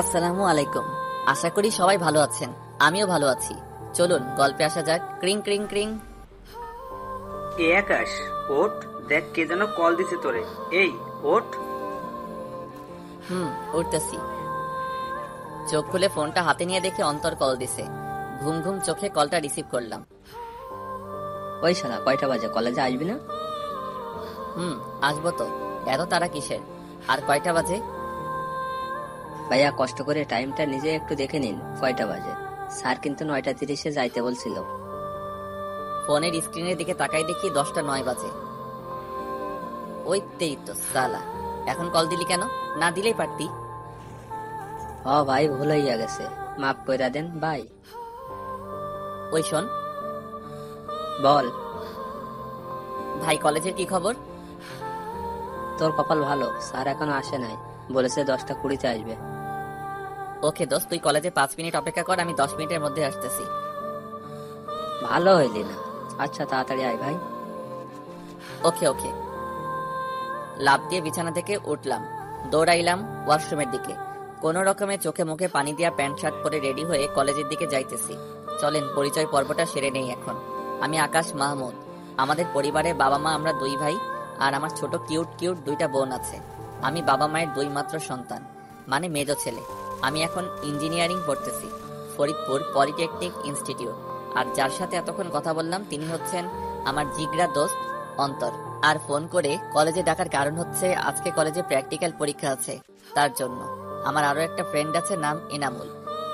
আসসালামু আলাইকুম। আশা করি সবাই ভালো আছেন, আমিও ভালো আছি। চলুন গল্পে আসা যাক। ক্রিং ক্রিং ক্রিং। এ আকাশ, ওঠ, দেখ কে যেন কল দিছে তোরে। এই ওঠ। উঠতেছি। চোখ খুলে ফোনটা হাতে নিয়ে দেখে অন্তর কল দিছে। ঘুম ঘুম চোখে কলটা রিসিভ করলাম। ওই শালা, কয়টা বাজে? কলেজে আসবি না? আসবো তো। এত তারা কিসের? আর কয়টা বাজে? ভাইয়া, কষ্ট করে টাইমটা নিজে একটু দেখে নিন, কয়টা বাজে। স্যার কিন্তু 9:30-এ যাইতে বলছিল। ফোনের স্ক্রিনের দিকে তাকাই দেখি 10:09 বাজে। ওইতেই তো সালা, এখন কল দিলি কেন? না দিলেই পারতি। ভাই, ভুল হইয়া গেছে, মাফ কইরা দেন ভাই। ওই শোন বল ভাই, কলেজের কি খবর? তোর কপাল ভালো, স্যার এখনো আসে নাই, বলেছে 10:20-তে আসবে। ওকে দোস্ত, তুই কলেজে 5 মিনিট অপেক্ষা কর, আমি 10 মিনিটের মধ্যে আসতেছি। ভালো হইলি না। আচ্ছা, তাড়াতাড়ি আয় ভাই। ওকে ওকে। লাফ দিয়ে বিছানা থেকে উঠলাম, দৌড়াইলাম ওয়াশরুমের দিকে। কোনো রকমে চোখে মুখে পানি দিয়া প্যান্ট শার্ট পরে রেডি হয়ে কলেজের দিকে যাইতেছি। চলেন পরিচয় পর্বটা সেরে নেই এখন। আমি আকাশ মাহমুদ। আমাদের পরিবারে বাবা মা, আমরা 2 ভাই, আর আমার ছোট কিউট কিউট 2টা বোন আছে। আমি বাবা মায়ের 2 মাত্র সন্তান, মানে মেজো ছেলে। আমি এখন ইঞ্জিনিয়ারিং পড়তেছি, ফরিদপুর পলিটেকনিক ইনস্টিটিউট। আর যার সাথে এতক্ষণ কথা বললাম তিনি হচ্ছেন আমার জিগরা দোস্ত অন্তর। আর ফোন করে কলেজে ডাকার কারণ হচ্ছে আজকে কলেজে প্র্যাকটিক্যাল পরীক্ষা আছে, তার জন্য। আমার আরো একটা ফ্রেন্ড আছে, নাম এনামুল।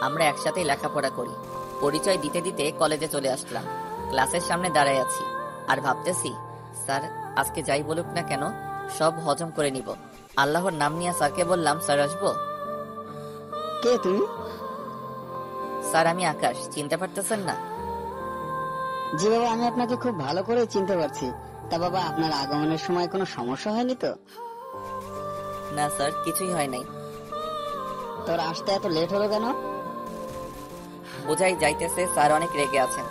আমরা একসাথেই লেখাপড়া করি। পরিচয় দিতে দিতে কলেজে চলে আসলাম। ক্লাসের সামনে দাঁড়ায় আছি আর ভাবতেছি, স্যার আজকে যাই বলুক না কেন সব হজম করে নিব। আল্লাহর নাম নিয়ে স্যারকে বললাম, স্যার আসবো? কে তুমি? স্যার আমি আকাশ, চিনতে পারতেছেন না? জি বাবা, আমি আপনাকে খুব ভালো করে চিনতে পারছি। তা বাবা, আপনার আগমনের সময় কোনো সমস্যা হয়নি তো? না স্যার, কিছুই হয় নাই। তোর আসতে এত লেট হলো কেন? বোঝাই যাইতেছে স্যার অনেক রেগে আছেন।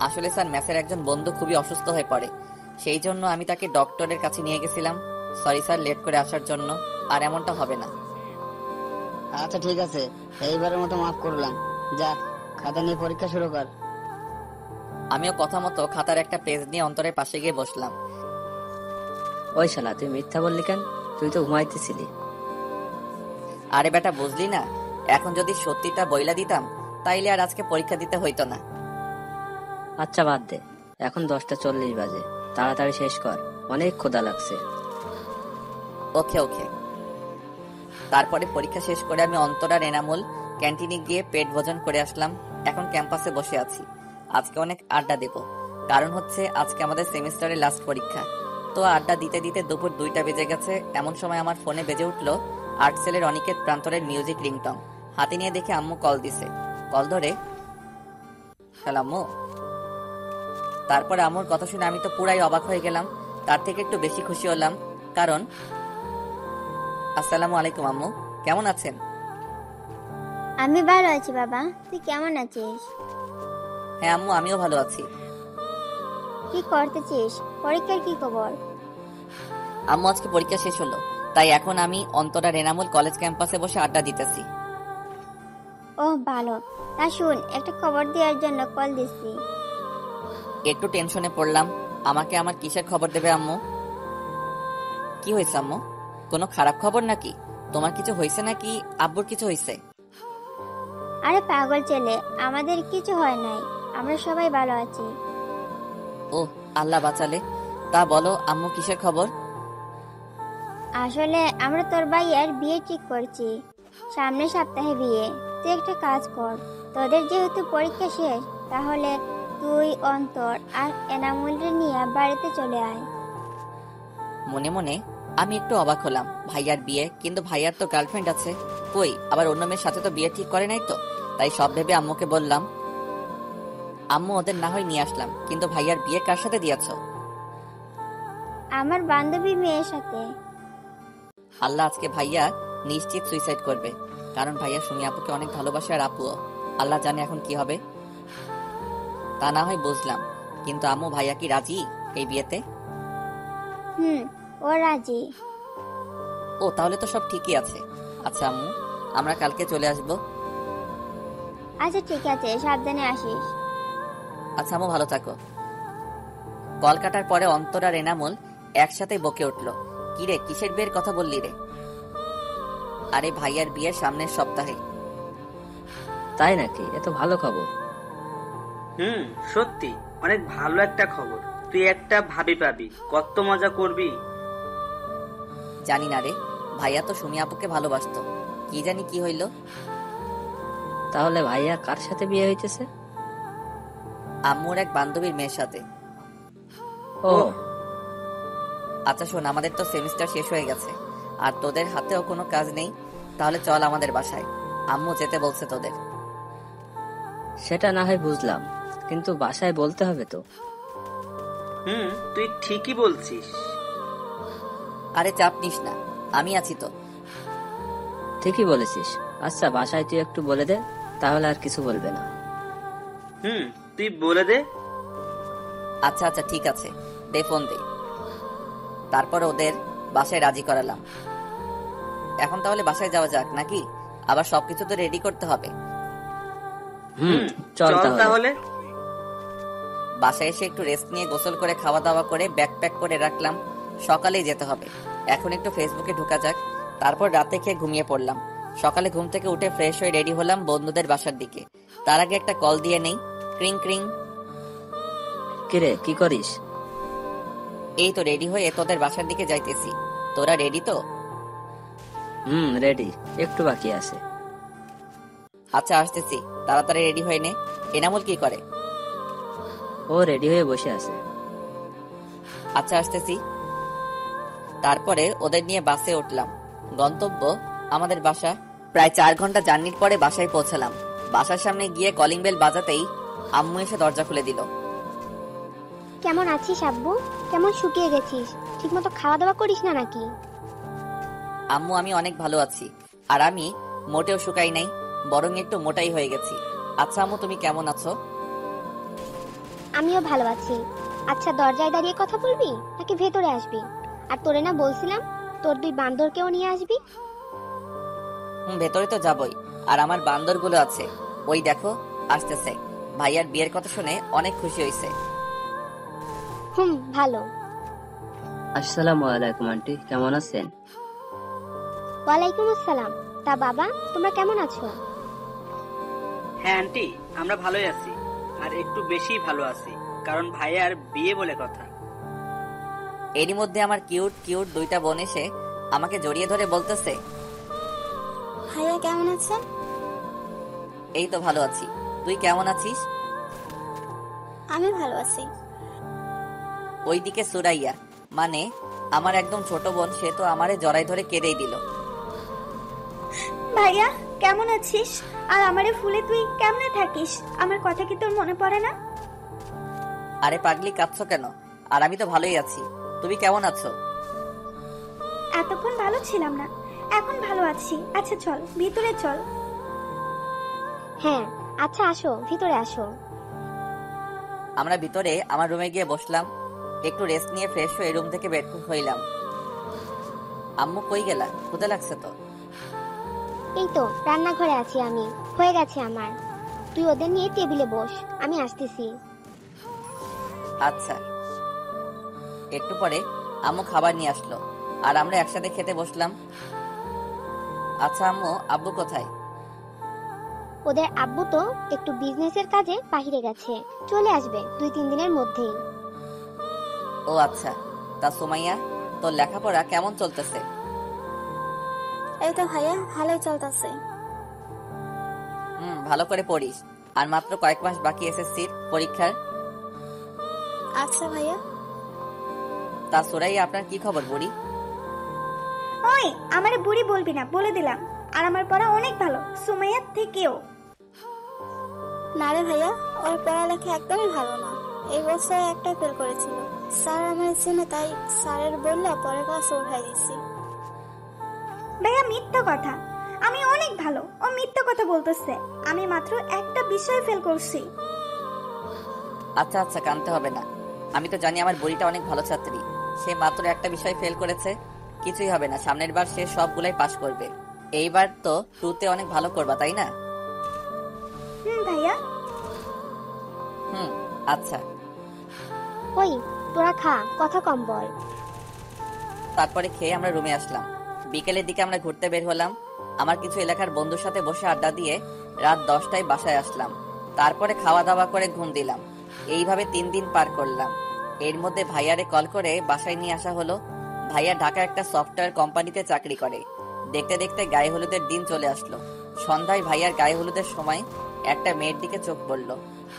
আসলে স্যার, ম্যাসের একজন বন্ধু খুবই অসুস্থ হয়ে পড়ে, সেই জন্য আমি তাকে ডক্টরের কাছে নিয়ে গেছিলাম। সরি স্যার লেট করে আসার জন্য, আর এমনটা হবে না। আচ্ছা ঠিক আছে, এইবারের মতো মাফ করলাম। যা, খাতা নিয়ে পরীক্ষা শুরু কর। আমিও কথা মতো খাতার একটা পেজ নিয়ে অন্তরের পাশে গিয়ে বসলাম। ওই শালা, তুই মিথ্যা বললি কেন? তুই তো ঘুমাইতেছিলি। আরে বেটা, বুঝলি না? এখন যদি সত্যিটা বইলা দিতাম তাইলে আর আজকে পরীক্ষা দিতে হইতো না। আচ্ছা বাদ দে, এখন 10:40 বাজে, তাড়াতাড়ি শেষ কর, অনেক ক্ষুধা লাগছে। ওকে ওকে। তারপরে পরীক্ষা শেষ করে আমি অন্তর আর এনামুল ক্যান্টিনে গিয়ে পেট ভোজন করে আসলাম। এখন ক্যাম্পাসে বসে আছি। আজকে অনেক আড্ডা দেব, কারণ হচ্ছে আজকে আমাদের সেমিস্টারের লাস্ট পরীক্ষা। তো আড্ডা দিতে দিতে দুপুর 2টা বেজে গেছে। এমন সময় আমার ফোনে বেজে উঠলো আর্টসেলের অনিকেত প্রান্তরের মিউজিক রিংটং। হাতে নিয়ে দেখে আম্মু কল দিছে। কল ধরে, হ্যালো আম্মু। তারপর আম্মুর কথা শুনে আমি তো পুরাই অবাক হয়ে গেলাম, তার থেকে একটু বেশি খুশি হলাম। কারণ আসসালামু আলাইকুম আম্মু, কেমন আছেন? আমি ভালো আছি বাবা, তুই কেমন আছিস? হ্যাঁ আম্মু, আমিও ভালো আছি। কি করতেছিস? পরীক্ষার কি খবর? আম্মু আজকে পরীক্ষা শেষ হলো, তাই এখন আমি অন্তরা রেনামুল কলেজ ক্যাম্পাসে বসে আড্ডা দিতেছি। ওহ ভালো। তা শুন, একটা খবর দেওয়ার জন্য কল দিছি। একটু টেনশনে পড়লাম। আমাকে আমার কিসের খবর দেবে আম্মু? কি হয়েছে আম্মু? কোনো খারাপ খবর নাকি? তোমার কিছু হয়েছে নাকি আব্বুর কিছু হয়েছে? আরে পাগল ছেলে, আমাদের কিছু হয় নাই, আমরা সবাই ভালো আছি। ও আল্লাহ বাঁচালে। তা বলো আম্মু, কিসের খবর? আসলে আমরা তোর ভাইয়ের বিয়ে ঠিক করছি, সামনের সপ্তাহে বিয়ে। তুই একটা কাজ কর, তোদের যেহেতু পরীক্ষা শেষ, তাহলে তুই অন্তর আর এনামুলরে নিয়ে বাড়িতে চলে আয়। মনে মনে আমি একটু অবাক হলাম। ভাইয়ার বিয়ে, কিন্তু ভাইয়ার তো গার্লফ্রেন্ড আছে। কই, আবার অন্য মেয়ের সাথে তো বিয়ে ঠিক করে নাই তো। তাই সব ভেবে আম্মুকে বললাম, আম্মু ওদের না হয় নিয়ে আসলাম, কিন্তু ভাইয়ার বিয়ে কার সাথে দিয়েছ? আমার বান্ধবী মেয়ের সাথে। আল্লাহ, আজকে ভাইয়া নিশ্চিত সুইসাইড করবে, কারণ ভাইয়া সুমি আপুকে অনেক ভালোবাসে, আর আপুও। আল্লাহ জানে এখন কি হবে। তা না হয় বুঝলাম, কিন্তু আম্মু ভাইয়া কি রাজি এই বিয়েতে? ও রাজি। ও তাহলে তো সব ঠিকই আছে। আচ্ছা আম্মু, আমরা কালকে চলে আসব। আচ্ছা ঠিক আছে, সাবধানে আসিস। আচ্ছা আম্মু, ভালো থাকো। কল কাটার পরে অন্তর আর এনামুল একসাথে বকে উঠলো, কিরে কিসের বিয়ের কথা বললি রে? আরে ভাইয়ার বিয়ের সামনের সপ্তাহে। তাই নাকি? এত ভালো খবর। সত্যি অনেক ভালো একটা খবর। তুই একটা ভাবি পাবি, কত মজা করবি। জানি না রে, ভাইয়া তো সুমি আপুকে ভালোবাসতো, কি জানি কি হইল। তাহলে ভাইয়া কার সাথে বিয়ে হইতেছে? আম্মুর এক বান্ধবীর মেয়ের সাথে। ও, আচ্ছা শোন, আমাদের তো সেমিস্টার শেষ হয়ে গেছে আর তোদের হাতেও কোনো কাজ নেই, তাহলে চল আমাদের বাসায়, আম্মু যেতে বলছে তোদের। সেটা না হয় বুঝলাম, কিন্তু বাসায় বলতে হবে তো। তুই ঠিকই বলছিস। আরে চাপ নিস না, আমি আছি তো। ঠিকই বলেছিস। আচ্ছা বাসায় তুই একটু বলে দে, তাহলে আর কিছু বলবে না। তুই বলে দে। আচ্ছা আচ্ছা ঠিক আছে, দে ফোন দে। তারপর ওদের বাসায় রাজি করালাম। এখন তাহলে বাসায় যাওয়া যাক নাকি? আবার সবকিছু তো রেডি করতে হবে। চল তাহলে। তাহলে বাসায় এসে একটু রেস্ট নিয়ে গোসল করে খাওয়া দাওয়া করে ব্যাগ প্যাক করে রাখলাম, সকালেই যেতে হবে। এখন একটু ফেসবুকে ঢোকা যাক, তারপর রাতে খেয়ে ঘুমিয়ে পড়লাম। সকালে ঘুম থেকে উঠে ফ্রেশ হয়ে রেডি হলাম বন্ধুদের বাসার দিকে। তার আগে একটা কল দিয়ে নেই। ক্রিং ক্রিং। কিরে কি করিস? এই তো রেডি হয়ে তোদের বাসার দিকে যাইতেছি। তোরা রেডি তো? রেডি, একটু বাকি আছে। আচ্ছা আসতেছি, তাড়াতাড়ি রেডি হয়ে নে। এনামুল কি করে? ও রেডি হয়ে বসে আছে। আচ্ছা আসতেছি। তারপরে ওদের নিয়ে বাসে উঠলাম। গন্তব্য আমাদের বাসা। প্রায় 4 ঘন্টা জার্নির পরে বাসায় পৌঁছালাম। বাসার সামনে গিয়ে কলিং বেল বাজাতেই আম্মু এসে দরজা খুলে দিল। কেমন আছিস আব্বু? কেমন শুকিয়ে গেছিস? ঠিকমতো খাওয়া দাওয়া করিস না নাকি? আম্মু আমি অনেক ভালো আছি, আর আমি মোটেও শুকাই নাই, বরং একটু মোটাই হয়ে গেছি। আচ্ছা আম্মু তুমি কেমন আছো? আমিও ভালো আছি। আচ্ছা দরজায় দাঁড়িয়ে কথা বলবি নাকি ভেতরে আসবি? আর তোরে না বলছিলাম তোর 2 বান্দরকেও নিয়ে আসবি? ভেতরে তো যাবই, আর আমার বান্দরগুলো আছে, ওই দেখো আসতেছে। ভাইয়ার বিয়ের কথা শুনে অনেক খুশি হয়েছে। ভালো। আসসালামু আলাইকুম আন্টি, কেমন আছেন? ওয়ালাইকুম আসসালাম। তা বাবা তোমরা কেমন আছো? হ্যাঁ আন্টি, আমরা ভালোই আছি, আর একটু বেশি ভালো আছি, কারণ ভাইয়ার বিয়ে বলে কথা। এরই মধ্যে আমার কিউট কিউট 2টা বোন এসে আমাকে জড়িয়ে ধরে বলতেছে, ভাইয়া কেমন আছেন? এই তো ভালো আছি, তুই কেমন আছিস? আমি ভালো আছি। ওইদিকে সুরাইয়া, মানে আমার একদম ছোট বোন, সে তো আমারে জড়াই ধরে কেঁদেই দিল। ভাইয়া কেমন আছিস? আর আমারে ফুলে তুই কেমনে থাকিস? আমার কথা কি তোর মনে পড়ে না? আরে পাগলি কাঁদছো কেন? আর আমি তো ভালোই আছি, তুমি কেমন আছো? এতক্ষণ ভালো ছিলাম না, এখন ভালো আছি। আচ্ছা চল ভিতরে চল। হ্যাঁ আচ্ছা আসো, ভিতরে আসো। আমরা ভিতরে আমার রুমে গিয়ে বসলাম, একটু রেস্ট নিয়ে ফ্রেশ হয়ে রুম থেকে বের হইলাম। আম্মু কই গেলা? ক্ষুধা লাগছে তো? এই তো রান্নাঘরে আছি আমি, হয়ে গেছে আমার। তুই ওদের নিয়ে টেবিলে বস, আমি আসতেছি। আচ্ছা। একটু পরে আম্মু খাবার নিয়ে আসলো, আর আমরা একসাথে খেতে বসলাম। আচ্ছা আম্মু, আব্বু কোথায়? ওদের আব্বু তো একটু বিজনেসের কাজে বাইরে গেছে, চলে আসবে 2-3 দিনের মধ্যেই। ও আচ্ছা। তা সুমাইয়া, তোর লেখাপড়া কেমন চলতেছে? এই তো ভাইয়া ভালোই চলতেছে। ভালো করে পড়িস, আর মাত্র কয়েক মাস বাকি এসএসসির পরীক্ষার। আচ্ছা ভাইয়া। তা সুরাইয়া, আপনার কি খবর বুড়ি? ওই আমারে বুড়ি বলবি না, বলে দিলাম। আর আমার পড়া অনেক ভালো, সুমাইয়ার থেকেও। না রে ভাইয়া, ওর পড়ালেখা একদমই ভালো না। এই বছর একটা ফেল করেছিল, স্যার আমার জন্য, তাই স্যারের বললে পরের ক্লাসে উঠাই দিছি। ভাইয়া মিথ্যা কথা, আমি অনেক ভালো। ও মিথ্যা কথা বলতেছে, আমি মাত্র একটা বিষয় ফেল করছি। আচ্ছা আচ্ছা, কানতে হবে না, আমি তো জানি আমার বুড়িটা অনেক ভালো ছাত্রী। সে মাত্র একটা বিষয় ফেল করেছে, কিছুই হবে না, সামনের বার সে সবগুলাই পাশ করবে। এইবার তো টুতে অনেক ভালো করবা, তাই না? ভাইয়া। হুম, আচ্ছা। ওই তোরা খা, কথা কম বল। তারপরে খেয়ে আমরা রুমে আসলাম। বিকেলের দিকে আমরা ঘুরতে বের হলাম। আমার কিছু এলাকার বন্ধুর সাথে বসে আড্ডা দিয়ে রাত 10টায় বাসায় আসলাম। তারপরে খাওয়া দাওয়া করে ঘুম দিলাম। এইভাবে 3 দিন পার করলাম। এর মধ্যে ভাইয়ারে কল করে বাসায় নিয়ে আসা হলো। ভাইয়া ঢাকা একটা সফটওয়্যার কোম্পানিতে চাকরি করে। দেখতে দেখতে গায়ে হলুদের দিন চলে আসলো। সন্ধ্যায় ভাইয়ার গায়ে হলুদের সময় একটা মেয়ের দিকে চোখ পড়লো।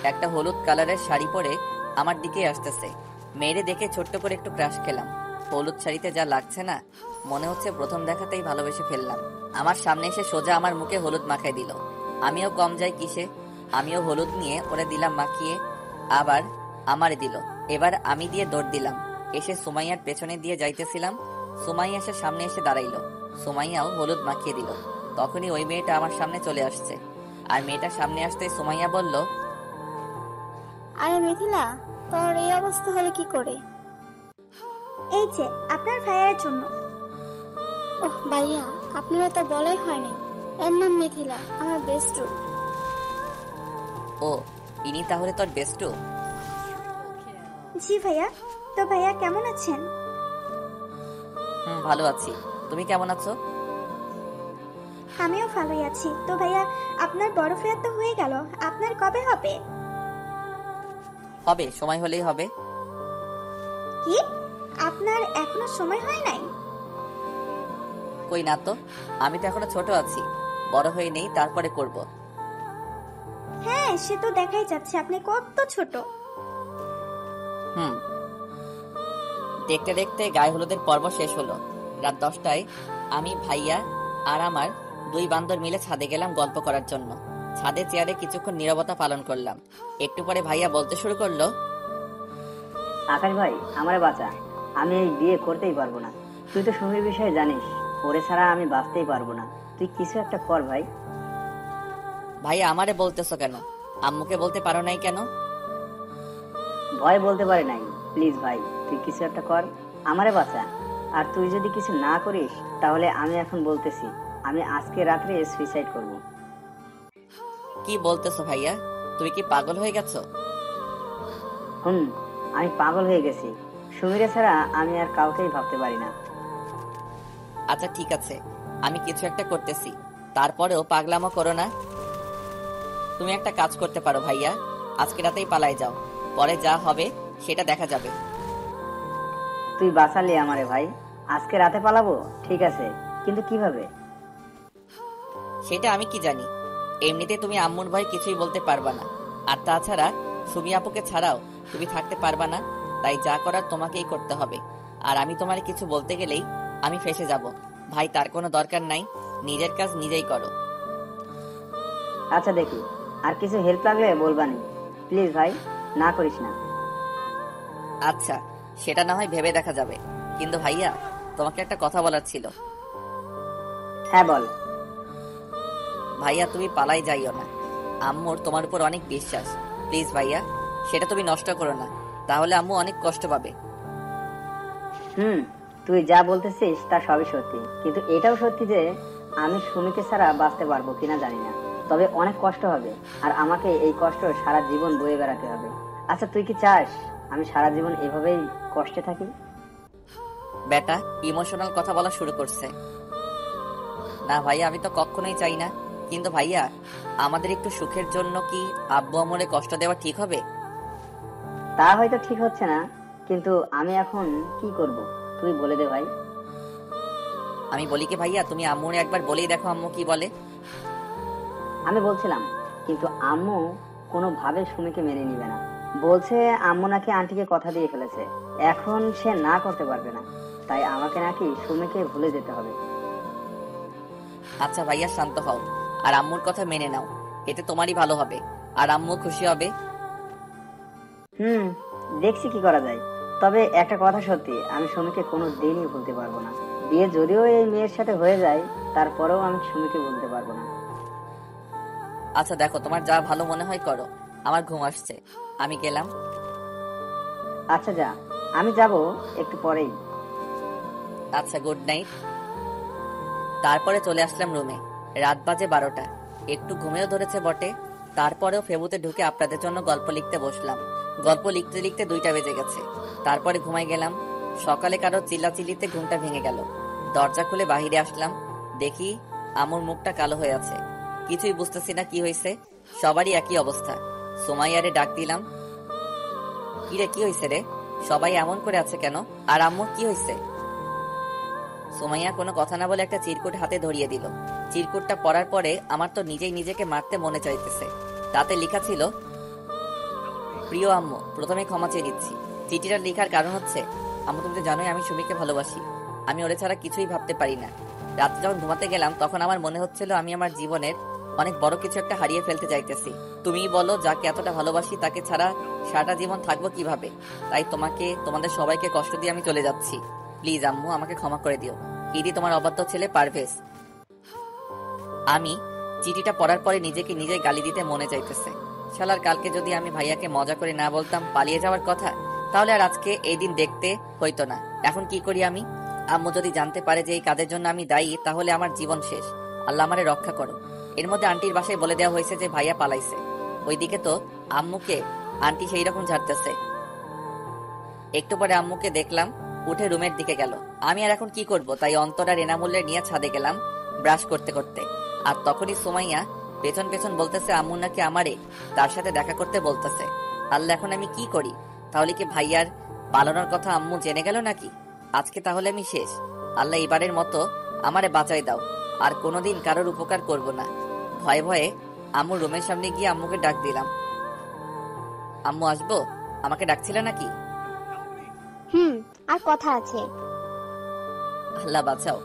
একটা হলুদ কালারের শাড়ি পরে আমার দিকে আসতেছে। মেয়েরে দেখে ছোট্ট করে একটু ক্রাশ খেলাম। হলুদ শাড়িতে যা লাগছে না, মনে হচ্ছে প্রথম দেখাতেই ভালোবেসে ফেললাম। আমার সামনে এসে সোজা আমার মুখে হলুদ মাখাই দিল। আমিও কম যাই কিসে, আমিও হলুদ নিয়ে ওরে দিলাম মাখিয়ে, আবার আমারে দিল। এবার আমি দিয়ে দৌড় দিলাম। এসে সুমাইয়ার পেছনে দিয়ে যাইতেছিলাম। সুমাইয়া এসে সামনে এসে দাঁড়াইলো। সুমাইয়াও হলুদ মাখিয়ে দিল। তখনই ওই মেয়েটা আমার সামনে চলে আসছে। আর মেয়েটা সামনে আসতে সুমাইয়া বলল, আরে মিথিলা, তোর এই অবস্থা হলো কি করে? এই যে আপনার ভাইয়ের জন্য। ওহ ভাইয়া, আপনারা তো বলাই হয়নি। এর নাম মিথিলা, আমার বেস্ট। ও, ইনি তাহলে তোর বেস্টু? জি ভাইয়া। তো ভাইয়া কেমন আছেন? হুম, ভালো আছি। তুমি কেমন আছো? আমিও ভালোই আছি। তো ভাইয়া, আপনার বড় ভাইয়া তো হয়ে গেল, আপনার কবে হবে? হবে, সময় হলেই হবে। কি, আপনার এখনো সময় হয় নাই? কই না তো, আমি তো এখনো ছোট আছি। বড় হয়ে নেই, তারপরে করব। হ্যাঁ, সে তো দেখাই যাচ্ছে আপনি কত ছোট। হুম। দেখতে দেখতে গায়ে হলুদের পর্ব শেষ হলো। রাত 10টায় আমি, ভাইয়া আর আমার 2 বান্দর মিলে ছাদে গেলাম গল্প করার জন্য। ছাদে চেয়ারে কিছুক্ষণ নীরবতা পালন করলাম। একটু পরে ভাইয়া বলতে শুরু করলো, আকাশ ভাই, আমারে বাঁচা। আমি এই বিয়ে করতেই পারবো না। তুই তো সুমির বিষয়ে জানিস, ওরে ছাড়া আমি বাঁচতেই পারবো না। তুই কিছু একটা কর ভাই। ভাইয়া আমারে বলতেছো কেন? আম্মুকে বলতে পারো নাই কেন? ভয় বলতে পারে নাই। প্লিজ ভাই, তুই কিছু একটা কর, আমারে বাঁচা। আর তুই যদি কিছু না করিস, তাহলে আমি এখন বলতেছি, আমি আজকে রাত্রে সুইসাইড করব। কি বলতেছো ভাইয়া? তুমি কি পাগল হয়ে গেছো? হুম, আমি পাগল হয়ে গেছি। সুমিরে ছাড়া আমি আর কাউকেই ভাবতে পারি না। আচ্ছা ঠিক আছে, আমি কিছু একটা করতেছি। তারপরেও পাগলামো করো না। তুমি একটা কাজ করতে পারো ভাইয়া, আজকে রাতেই পালাই যাও। পরে যা হবে সেটা দেখা যাবে। তুই বাঁচালি আমারে ভাই। আজকে রাতে পালাবো, ঠিক আছে, কিন্তু কিভাবে? সেটা আমি কি জানি। এমনিতে তুমি আম্মুর ভয় কিছুই বলতে পারবা না। আর তাছাড়া সুমি আপুকে ছাড়াও তুমি থাকতে পারবা না। তাই যা করার তোমাকেই করতে হবে। আর আমি তোমার কিছু বলতে গেলেই আমি ফেঁসে যাব। ভাই, তার কোনো দরকার নাই। নিজের কাজ নিজেই করো। আচ্ছা দেখি, আর কিছু হেল্প লাগলে বলবানি। প্লিজ ভাই, না করিস না। আচ্ছা, সেটা না হয় ভেবে দেখা যাবে। কিন্তু ভাইয়া, তোমাকে একটা কথা বলার ছিল। হ্যাঁ বল। ভাইয়া, তুমি পালাই যাইও না। আম্মুর তোমার উপর অনেক বিশ্বাস। প্লিজ ভাইয়া, সেটা তুমি নষ্ট করো না। তাহলে আম্মু অনেক কষ্ট পাবে। তুই যা বলতেছিস তা সবই সত্যি, কিন্তু এটাও সত্যি যে আমি সুমিকে ছাড়া বাঁচতে পারবো কিনা জানি না। তবে অনেক কষ্ট হবে, আর আমাকে এই কষ্ট সারা জীবন বয়ে বেড়াতে হবে। আচ্ছা, তুই কি চাস আমি সারা জীবন এভাবেই কষ্টে থাকি? বেটা ইমোশনাল কথা বলা শুরু করছে। না ভাইয়া, আমি তো কখনোই চাই না। কিন্তু ভাইয়া, আমাদের একটু সুখের জন্য কি আব্বু আম্মুরে কষ্ট দেওয়া ঠিক হবে? তা হয়তো ঠিক হচ্ছে না, কিন্তু আমি এখন কি করব তুই বলে দে ভাই। আমি বলি কি ভাইয়া, তুমি আম্মুরে একবার বলেই দেখো আম্মু কি বলে। আমি বলছিলাম, কিন্তু আম্মু কোনোভাবে সুমিকে মেনে নিবে না। বলছে আম্মু নাকি আন্টিকে কথা দিয়ে ফেলেছে, এখন সে না করতে পারবে না। তাই আমাকে নাকি সুমিকে ভুলে যেতে হবে। আচ্ছা ভাইয়া, শান্ত হও আর আম্মুর কথা মেনে নাও। এতে তোমারই ভালো হবে আর আম্মু খুশি হবে। দেখছি কি করা যায়। তবে একটা কথা সত্যি, আমি সুমিকে কোনো দিনই ভুলতে পারবো না। বিয়ে যদিও এই মেয়ের সাথে হয়ে যায়, তারপরেও আমি সুমিকে ভুলতে পারবো না। আচ্ছা দেখো, তোমার যা ভালো মনে হয় করো। আমার ঘুম আসছে, আমি গেলাম। আচ্ছা যা, আমি যাব একটু পরেই। আচ্ছা, গুড নাইট। তারপরে চলে আসলাম রুমে। রাত বাজে 12টা। একটু ঘুমেও ধরেছে বটে, তারপরেও ফেবুতে ঢুকে আপনাদের জন্য গল্প লিখতে বসলাম। গল্প লিখতে লিখতে 2টা বেজে গেছে। তারপরে ঘুমাই গেলাম। সকালে কারো চিল্লাচিল্লিতে ঘুমটা ভেঙে গেল। দরজা খুলে বাহিরে আসলাম, দেখি আমুর মুখটা কালো হয়ে আছে। কিছুই বুঝতেছি না কি হয়েছে। সবারই একই অবস্থা। সুমাইয়ারে ডাক দিলাম, কিরে কি হয়েছে রে? সবাই এমন করে আছে কেন? আর আম্মুর কি হয়েছে? সুমাইয়া কোনো কথা না বলে একটা চিরকুট হাতে ধরিয়ে দিল। চিরকুটটা পড়ার পরে আমার তো নিজেই নিজেকে মারতে মনে চাইতেছে। তাতে লেখা ছিল, প্রিয় আম্মু, প্রথমে ক্ষমা চেয়ে নিচ্ছি। চিঠিটা লেখার কারণ হচ্ছে, আম্মু তুমি তো জানোই আমি সুমিকে ভালোবাসি। আমি ওরে ছাড়া কিছুই ভাবতে পারি না। রাতে যখন ঘুমাতে গেলাম তখন আমার মনে হচ্ছিল আমি আমার জীবনের অনেক বড় কিছু একটা হারিয়ে ফেলতে চাইতেছি। তুমিই বলো, যাকে এতটা ভালোবাসি তাকে ছাড়া সারাটা জীবন থাকবো কিভাবে? তাই তোমাদের সবাইকে কষ্ট দিয়ে আমি চলে যাচ্ছি। প্লিজ আম্মু, আমাকে ক্ষমা করে দিও। ইদি তোমার অবাধ্য ছেলে পারভেজ। আমি চিঠিটা পড়ার পরে নিজেকে নিজে গালি দিতে মনে চাইতেছে। শালার, কালকে যদি আমি ভাইয়াকে মজা করে না বলতাম পালিয়ে যাওয়ার কথা, তাহলে আর আজকে এই দিন দেখতে হইতো না। এখন কি করি আমি? আম্মু যদি জানতে পারে যে এই কাজের জন্য আমি দায়ী, তাহলে আমার জীবন শেষ। আল্লাহ আমারে রক্ষা করো। এর মধ্যে আন্টির বাসায় বলে দেওয়া হয়েছে যে ভাইয়া পালাইছে। ওইদিকে তো আম্মুকে আন্টি সেই রকম ঝাড়তেছে। একটু পরে আম্মুকে দেখলাম উঠে রুমের দিকে গেল। আমি আর এখন কি করব, তাই অন্তরা এনামুল্লে নিয়ে ছাদে গেলাম ব্রাশ করতে করতে। আর তখনই সুমাইয়া পেছন পেছন বলতেছে আম্মু নাকি আমারে তার সাথে দেখা করতে বলতেছে। আল্লাহ, এখন আমি কি করি? তাহলে কি ভাইয়ার পালানোর কথা আম্মু জেনে গেল নাকি? আজকে তাহলে আমি শেষ। আল্লাহ, এবারের মতো আমারে বাঁচাই দাও। আর কোনোদিন কারোর উপকার করব না। ভয়ে ভয়ে আম্মুর রুমের সামনে গিয়ে আম্মুকে ডাক দিলাম, আম্মু আসবো? আমাকে ডাকছিলে নাকি? আর কথা আছে। আল্লাহ বাঁচাও।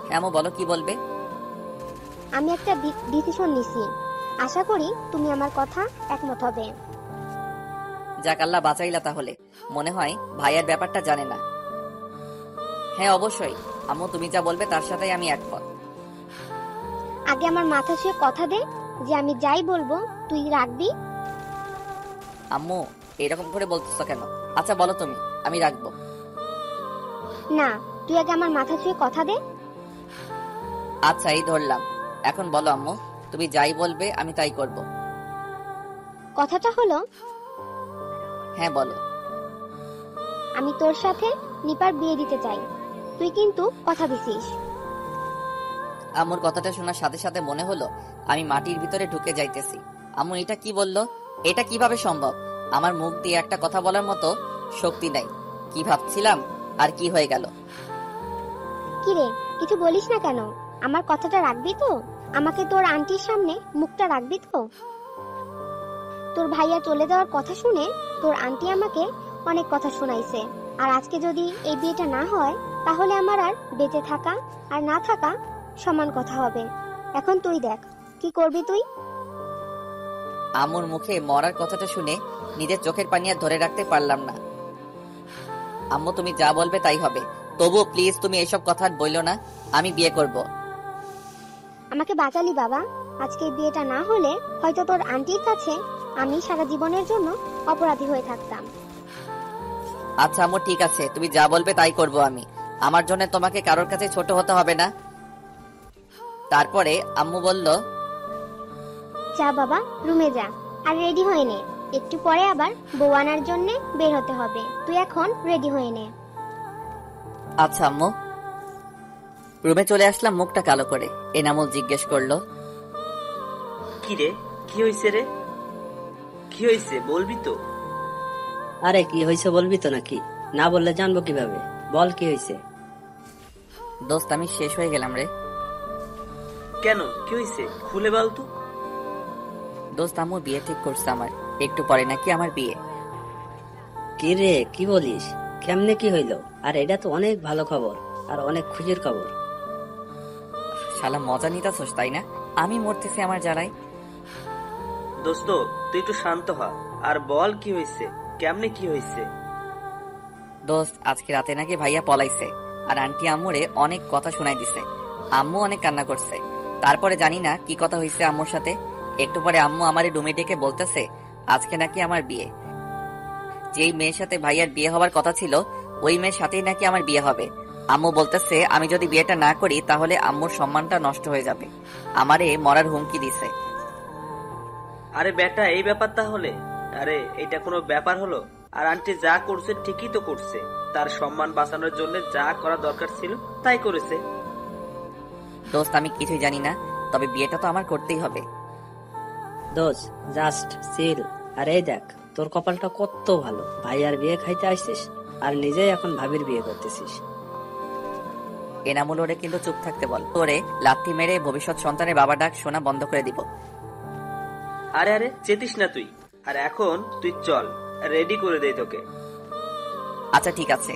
হ্যাঁ আম্মু, বলো কি বলবে? আমি একটা ডিসিশন নিছি, আশা করি তুমি আমার কথা একমত হবে। যাক, আল্লাহ বাঁচাইলা। তাহলে মনে হয় ভাইয়ের ব্যাপারটা জানে না। হ্যাঁ অবশ্যই আম্মু, তুমি যা বলবে তার সাথেই আমি একমত। আগে আমার মাথা ছুঁয়ে কথা দে যে আমি যাই বলবো তুই রাখবি। আম্মু, এরকম করে বলতেছো কেন? আচ্ছা বলো তুমি, আমি রাখবো। না, তুই আগে আমার মাথা ছুঁয়ে কথা দে। আচ্ছা, এই ধরলাম। এখন বলো আম্মু, তুমি যাই বলবে আমি তাই করব। কথাটা হলো, হ্যাঁ বলো। আমি তোর সাথে নিপার বিয়ে দিতে চাই। তুই কিন্তু কথা দিছিস। আম্মুর কথাটা শোনার সাথে সাথে মনে হলো আমি মাটির ভিতরে ঢুকে যাইতেছি। আম্মু এটা কি বললো? এটা কিভাবে সম্ভব? আমার মুখ দিয়ে একটা কথা বলার মতো শক্তি নাই। কি ভাবছিলাম আর কি হয়ে গেল? কিরে, কিছু বলিস না কেন? আমার কথাটা রাখবি তো? আমাকে তোর আন্টির সামনে মুখটা রাখবি তো? তোর ভাইয়া চলে যাওয়ার কথা শুনে তোর আন্টি আমাকে অনেক কথা শোনাইছে। আর আজকে যদি এই বিয়েটা না হয়, তাহলে আমার আর বেঁচে থাকা আর না থাকা সমান কথা হবে। এখন তুই দেখ কি করবি তুই। আম্মুর মুখে মরার কথাটা শুনে নিজের চোখের পানি আর ধরে রাখতে পারলাম না। আম্মু, তুমি যা বলবে তাই হবে। তবুও প্লিজ তুমি এইসব কথা আর বইলো না। আমি বিয়ে করব। আমাকে বাঁচালি বাবা। আজকে এই বিয়েটা না হলে হয়তো তোর আন্টির কাছে আমি সারা জীবনের জন্য অপরাধী হয়ে থাকতাম। আচ্ছা আম্মু, ঠিক আছে, তুমি যা বলবে তাই করব আমি। আমার জন্য তোমাকে কারোর কাছে ছোট হতে হবে না। তারপরে আম্মু বলল, যা বাবা, রুমে যা আর রেডি হয়ে নে। একটু পরে আবার বউ আনার জন্য বের হতে হবে। তুই এখন রেডি হয়ে নে। আচ্ছা আম্মু। রুমে চলে আসলাম মুখটা কালো করে। এনামুল জিজ্ঞেস করলো, কি রে, কি হয়েছে রে? কি হয়েছে বলবি তো? আরে কি হয়েছে বলবি তো নাকি? না বললে জানবো কিভাবে? বল কি হয়েছে? দোস্ত, আমি শেষ হয়ে গেলাম রে। কেন, কি হয়েছে খুলে বল তো। দোস্ত, আম্মু বিয়ে ঠিক করছে আমার। একটু পরে নাকি আমার বিয়ে। কি রে, কি বলিস? কেমনে কি হইলো? আর এটা তো অনেক ভালো খবর আর অনেক খুশির খবর। শালা মজা নিতাছস তাই না? আমি মরতেছি আমার জ্বালায়। দোস্ত, তুই একটু শান্ত হ আর বল কি হয়েছে, কেমনে কি হয়েছে। দোস্ত, আজকে রাতে নাকি ভাইয়া পলাইছে আর আন্টি আম্মুরে অনেক কথা শোনাই দিছে। আম্মু অনেক কান্না করছে। তারপরে জানি না কি কথা হয়েছে আম্মুর সাথে। একটু পরে আম্মু আমারে রুমে ডেকে বলতেছে আজকে নাকি আমার বিয়ে। যেই মেয়ের সাথে ভাইয়ার বিয়ে হবার কথা ছিল ওই মেয়ের সাথেই নাকি আমার বিয়ে হবে। আম্মু বলতেছে আমি যদি বিয়েটা না করি তাহলে আম্মুর সম্মানটা নষ্ট হয়ে যাবে। আমারে মরার হুমকি দিছে। আরে বেটা, এই ব্যাপার তাহলে? আরে এটা কোনো ব্যাপার হলো? আর আন্টি যা করছে ঠিকই তো করছে, তার সম্মান বাঁচানোর জন্য যা করা দরকার ছিল তাই করেছে। দোস্ত আমি কিছুই জানি না, তবে বিয়েটা তো আমার করতেই হবে। দোস্ত জাস্ট চিল। আর এই দেখ, তোর কপালটা কত ভালো, ভাই আর বিয়ে খাইতে আসছিস আর নিজেই এখন ভাবির বিয়ে করতেছিস। এনামুল ওরে কিন্তু চুপ থাকতে বল, ওরে লাথি মেরে ভবিষ্যৎ সন্তানের বাবা ডাক শোনা বন্ধ করে দিব। আরে আরে চেতিস না তুই। আর এখন তুই চল, রেডি করে দেই তোকে। আচ্ছা ঠিক আছে।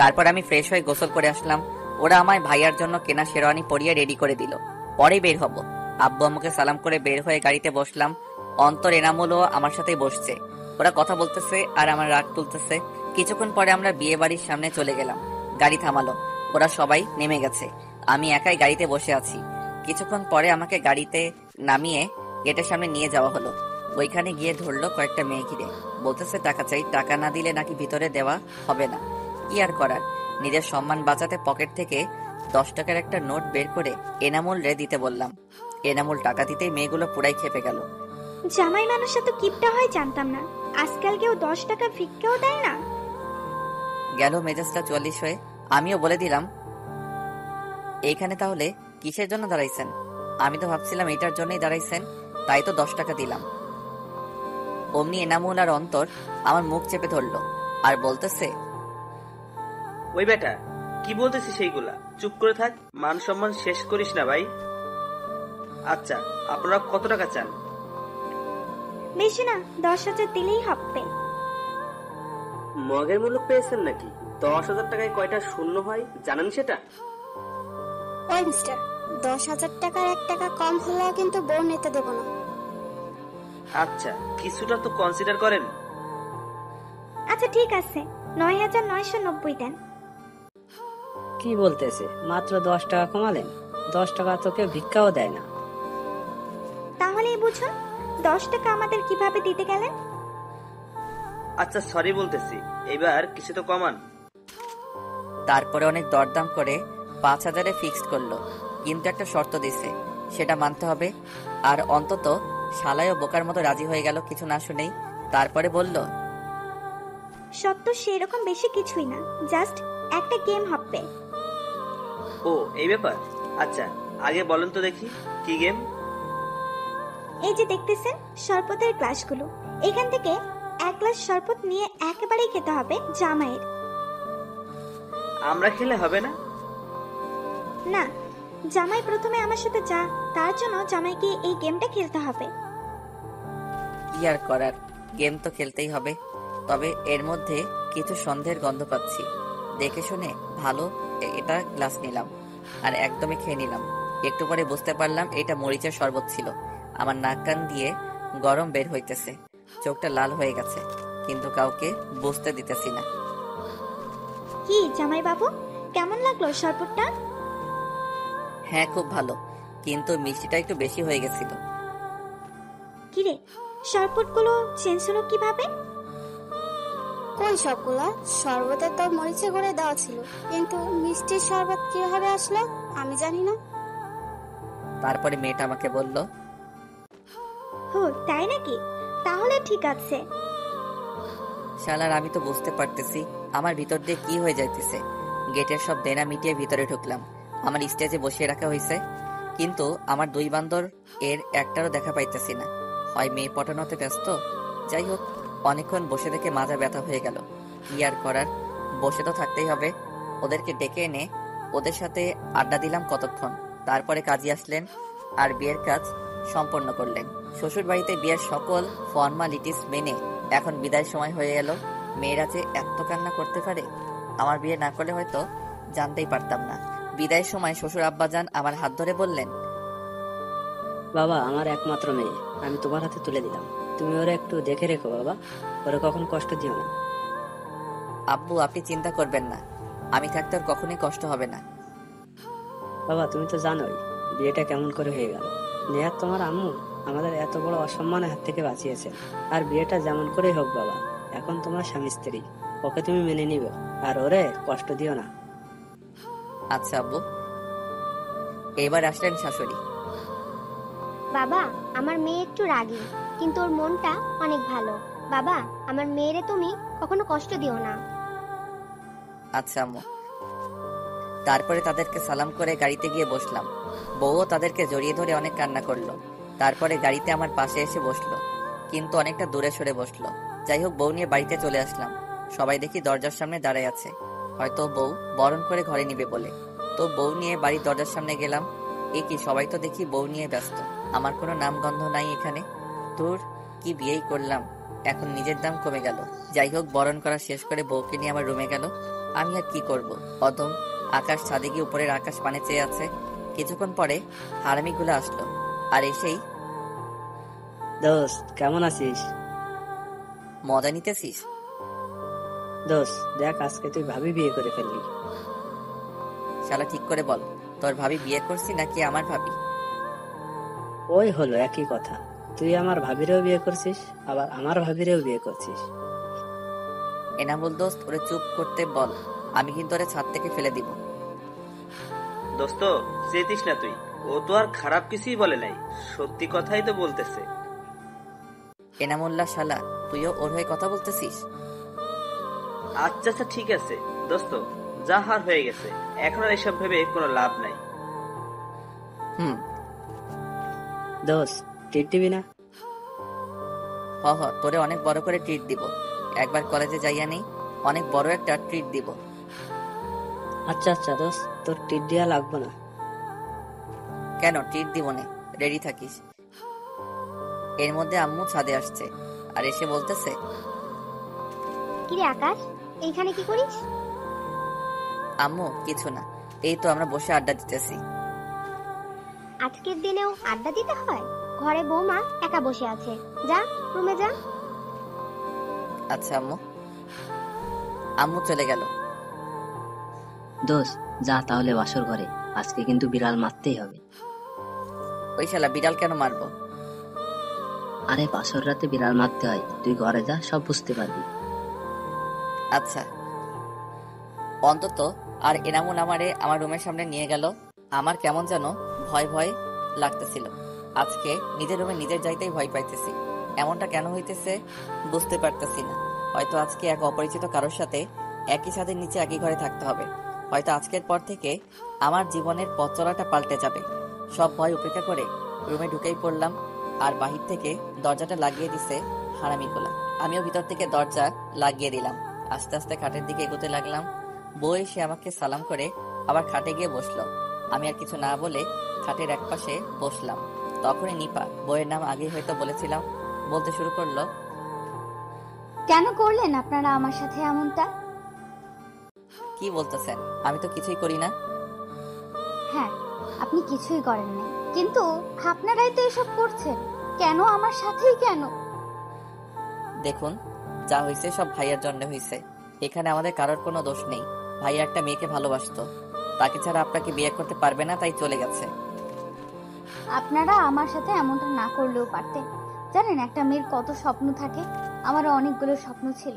তারপর আমি ফ্রেশ হয়ে গোসল করে আসলাম। ওরা আমায় ভাইয়ার জন্য কেনা শেরওয়ানি পরিয়ে রেডি করে দিল। পরে বের হব। আব্বু আম্মুকে সালাম করে বের হয়ে গাড়িতে বসলাম। অন্তর এনামুলও আমার সাথেই বসছে। ওরা কথা বলতেছে আর আমার রাগ তুলতেছে। কিছুক্ষণ পরে আমরা বিয়ে বাড়ির সামনে চলে গেলাম। গাড়ি থামালো, ওরা সবাই নেমে গেছে। আমি একাই গাড়িতে বসে আছি। কিছুক্ষণ পরে আমাকে গাড়িতে নামিয়ে গেটের সামনে নিয়ে যাওয়া হলো। ওইখানে গিয়ে ধরলো কয়েকটা মেয়ে ঘিরে, বলতেছে টাকা চাই, টাকা না দিলে নাকি ভিতরে দেওয়া হবে না। কি আর করার, নিজের সম্মান বাঁচাতে পকেট থেকে 10 টাকার একটা নোট বের করে এনামুল রে দিতে বললাম। এনামুল টাকা দিতেই মেয়েগুলো পুরাই খেপে গেল। জামাই মানুষ এত কিপটা হয় জানতাম না। আজকাল কেউ 10 টাকা ভিক্ষাও দেয় না। গেল মেজাজটা 44 হয়ে। আমিও বলে দিলাম, এইখানে তাহলে কিসের জন্য দাঁড়াইছেন? আমি তো ভাবছিলাম এইটার জন্যই দাঁড়াইছেন, তাই তো 10 টাকা দিলাম। অমনি এনামুল আর অন্তর আমার মুখ চেপে ধরলো আর বলতেছে, ওই বেটা, কি বলতেছিস সেইগুলা? চুপ করে থাক, মান সম্মান শেষ করিস না ভাই। আচ্ছা, আপনারা কত টাকা চান? বেশি না, 10,000 দিলেই হবে। মগের মূল্য পেয়েছেন নাকি? 10,000 টাকায় কয়টা শূন্য হয় জানেন সেটা? ওই মিস্টার, 10,000 টাকার 1 টাকা কম হলেও কিন্তু বউ নিতে দেব না। আচ্ছা, কিছুটা তো কনসিডার করেন। আচ্ছা ঠিক আছে, 9,990 দেন। কি বলতেছে? মাত্র 10 টাকা কমালেন? 10 টাকা তোকে ভিক্ষাও দেয় না। তাহলেই বুঝুন 10 টাকা আমাদের কিভাবে দিতে গেলেন। আচ্ছা সরি বলতেছি, এবার কিছু তো কমান। তারপরে অনেক দরদাম করে 5,000-এ ফিক্সড করলো, কিন্তু একটা শর্ত দিছে, সেটা মানতে হবে। আর অন্তত শালায়ও বোকার মতো রাজি হয়ে গেল কিছু না শুনেই। তারপরে বলল, সত্য সেরকম বেশি কিছুই না, জাস্ট একটা গেম হবে। ও এই ব্যাপার? আচ্ছা আগে বলেন তো দেখি, কি গেম? এই যে দেখতেছেন শরবতের গ্লাসগুলো, এখান থেকে 1 গ্লাস শরবত নিয়ে একেবারেই খেতে হবে জামাইয়ের। আমরা খেলে হবে না? না, জামাই প্রথমে আমার সাথে যা, তার জন্য জামাইকে এই গেমটা খেলতে হবে। কি আর করার, গেম তো খেলতেই হবে। তবে এর মধ্যে কিছু সন্দেহের গন্ধ পাচ্ছি। দেখে শুনে ভালো এটা গ্লাস নিলাম আর একদমই খেয়ে নিলাম। একটু পরে বুঝতে পারলাম এটা মরিচের শরবত ছিল। আমার নাক কান দিয়ে গরম বের হইতেছে, চোখটা লাল হয়ে গেছে, কিন্তু কাউকে বুঝতে দিতেছি না। কি জামাই বাবু, কেমন লাগলো শরবতটা? হ্যাঁ খুব ভালো, কিন্তু মিষ্টিটা একটু বেশি হয়ে গেছিল। কিরে, শরবতগুলো চেঞ্জ হলো কিভাবে? কোন সবগুলা? শরবতে তো মরিচে করে দেওয়া ছিল, কিন্তু মিষ্টির শরবত কিভাবে আসলো আমি জানি না। তারপরে মেয়েটা আমাকে বলল, হো তাই নাকি? তাহলে ঠিক আছে। শালার আমি তো বুঝতে পারতেছি আমার ভিতর দিয়ে কি হয়ে যাইতেছে। গেটের সব দেনা মিটিয়ে ভিতরে ঢুকলাম। আমার স্টেজে বসিয়ে রাখা হয়েছে, কিন্তু আমার 2 বান্দর এর একটারও দেখা পাইতেছি না। হয় মেয়ে পটানোতে ব্যস্ত। যাই হোক, অনেকক্ষণ বসে থেকে মাজা ব্যথা হয়ে গেল। কি আর করার, বসে তো থাকতেই হবে। ওদেরকে ডেকে এনে ওদের সাথে আড্ডা দিলাম কতক্ষণ। তারপরে কাজী আসলেন আর বিয়ের কাজ সম্পন্ন করলেন। শ্বশুর বাড়িতে বিয়ের সকল ফর্মালিটিস মেনে এখন বিদায় সময় হয়ে এল। মেয়েরা যে এত কান্না করতে পারে, আমার বিয়ে না করলে হয়তো জানতেই পারতাম না। বিদায়ের সময় শ্বশুর আব্বাজান আমার হাত ধরে বললেন, বাবা, আমার একমাত্র মেয়ে আমি তোমার হাতে তুলে দিলাম, তুমি ওরা একটু দেখে রেখো বাবা, ওরা কখনো কষ্ট দিও না। আব্বু আপনি চিন্তা করবেন না, আমি থাকতে ওর কখনোই কষ্ট হবে না। বাবা, তুমি তো জানোই বিয়েটা কেমন করে হয়ে গেল। নেহাত তোমার আম্মু আমাদের এত বড় অসম্মানের হাত থেকে বাঁচিয়েছেন। আর বিয়েটা যেমন করেই হোক বাবা, এখন তোমার স্বামী স্ত্রী, ওকে তুমি মেনে নিবে, আর ওরে কষ্ট দিও না। আচ্ছা আব্বু। এবার আসলেন শাশুড়ি। বাবা, আমার মেয়ে একটু রাগী, কিন্তু ওর মনটা অনেক ভালো। বাবা, আমার মেয়েরে তুমি কখনো কষ্ট দিও না। আচ্ছা আম্মু। তারপরে তাদেরকে সালাম করে গাড়িতে গিয়ে বসলাম। বউও তাদেরকে জড়িয়ে ধরে অনেক কান্না করলো। তারপরে গাড়িতে আমার পাশে এসে বসলো, কিন্তু অনেকটা দূরে সরে বসলো। যাই হোক, বউ নিয়ে বাড়িতে চলে আসলাম। সবাই দেখি দরজার সামনে দাঁড়ায় আছে, হয়তো বউ বরণ করে ঘরে নিবে বলে। তো বউ নিয়ে বাড়ির দরজার সামনে গেলাম। এ কি, সবাই তো দেখি বউ নিয়ে ব্যস্ত, আমার কোনো নামগন্ধ নাই এখানে। তোর কি বিয়েই করলাম, এখন নিজের দাম কমে গেল। যাই হোক, বরণ করা শেষ করে বউকে নিয়ে আমার রুমে গেল। আমি আর কি করব, অদম আকাশ ছাদে গিয়ে উপরের আকাশ পানে চেয়ে আছে। কিছুক্ষণ পরে হারামিগুলো আসলো, আর এসেই, দোস্ত কেমন আছিস? মজা নিতেছিস? দোস্ত দেখ, আজকে তুই ভাবি বিয়ে করে ফেললি। শালা ঠিক করে বল, তোর ভাবি বিয়ে করছি নাকি আমার ভাবি? ওই হলো একই কথা, তুই আমার ভাবিরেও বিয়ে করছিস, আবার আমার ভাবিরেও বিয়ে করছিস। এনামুল দোস্ত, ওরে চুপ করতে বল, আমি কিন্তু ওরে ছাদ থেকে ফেলে দিব। দোস্ত, চেতিস না তুই, ও তো আর খারাপ কিছুই বলে নাই, সত্যি কথাই তো বলতেছে। এনামুল্লাহ শালা, তুইও ওর হয়ে কথা বলতেছিস? আচ্ছা আচ্ছা ঠিক আছে দোস্ত, যা হার হয়ে গেছে, এখন আর এসব ভেবে কোনো লাভ নাই। হুম। দোস্ত ট্রিট দিবি না? হ হ, তোরে অনেক বড় করে ট্রিট দিব। একবার কলেজে যাইয়া নেই, অনেক বড় একটা ট্রিট দিব। আচ্ছা আচ্ছা দোস্ত, তোর ট্রিট দেওয়া লাগবে না। কেন ট্রিট দিব না? রেডি থাকিস। এর মধ্যে আম্মু ছাদে আসছে, আর এসে বলতেছে, কিরে আকাশ, এইখানে কি করিস? আম্মু কিছু না, এই তো আমরা বসে আড্ডা দিতেছি। আজকের দিনেও আড্ডা দিতে হয়? ঘরে বৌমা একা বসে আছে, যা রুমে যা। আচ্ছা আম্মু। আম্মু চলে গেল। দোস্ত যা তাহলে বাসর ঘরে, আজকে কিন্তু বিড়াল মারতেই হবে। ওই শালা বিড়াল কেন মারবো? আরে বাসর রাতে বিড়াল মারতে হয়, তুই ঘরে যা, সব বুঝতে পারবি। আচ্ছা। অন্তত আর এনামুল আমারে আমার রুমের সামনে নিয়ে গেল। আমার কেমন যেন ভয় ভয় লাগতেছিল। আজকে নিজের রুমে নিজের যাইতেই ভয় পাইতেছি। এমনটা কেন হইতেছে বুঝতে পারতেছি না। হয়তো আজকে এক অপরিচিত কারোর সাথে একই ছাদের নিচে একই ঘরে থাকতে হবে। হয়তো আজকের পর থেকে আমার জীবনের পথ চলাটা পাল্টে যাবে। সব ভয় উপেক্ষা করে রুমে ঢুকেই পড়লাম, আর বাহির থেকে দরজাটা লাগিয়ে দিছে হারামিগুলা। আমিও ভিতর থেকে দরজা লাগিয়ে দিলাম। আস্তে আস্তে খাটের দিকে এগোতে লাগলাম। বউ এসে আমাকে সালাম করে আবার খাটে গিয়ে বসলো। আমি আর কিছু না বলে খাটের একপাশে বসলাম। তখনই নিপা, বইয়ের নাম আগেই হয়তো বলেছিলাম, বলতে শুরু করলো, কেন করলেন আপনারা আমার সাথে এমনটা? কি বলতেছেন? আমি তো কিছুই করি না। হ্যাঁ, আপনি কিছুই করেন নাই, কিন্তু আপনারাই তো এসব করছেন। কেন আমার সাথেই কেন? দেখুন, যা হয়েছে সব ভাইয়ার জন্য হয়েছে। এখানে আমাদের কারোর কোনো দোষ নেই। ভাইয়া একটা মেয়েকে ভালোবাসতো, তাকে ছাড়া আপনাকে বিয়ে করতে পারবে না, তাই চলে গেছে। আপনারা আমার সাথে এমনটা না করলেও পারতেন। জানেন একটা মেয়ের কত স্বপ্ন থাকে? আমারও অনেকগুলো স্বপ্ন ছিল।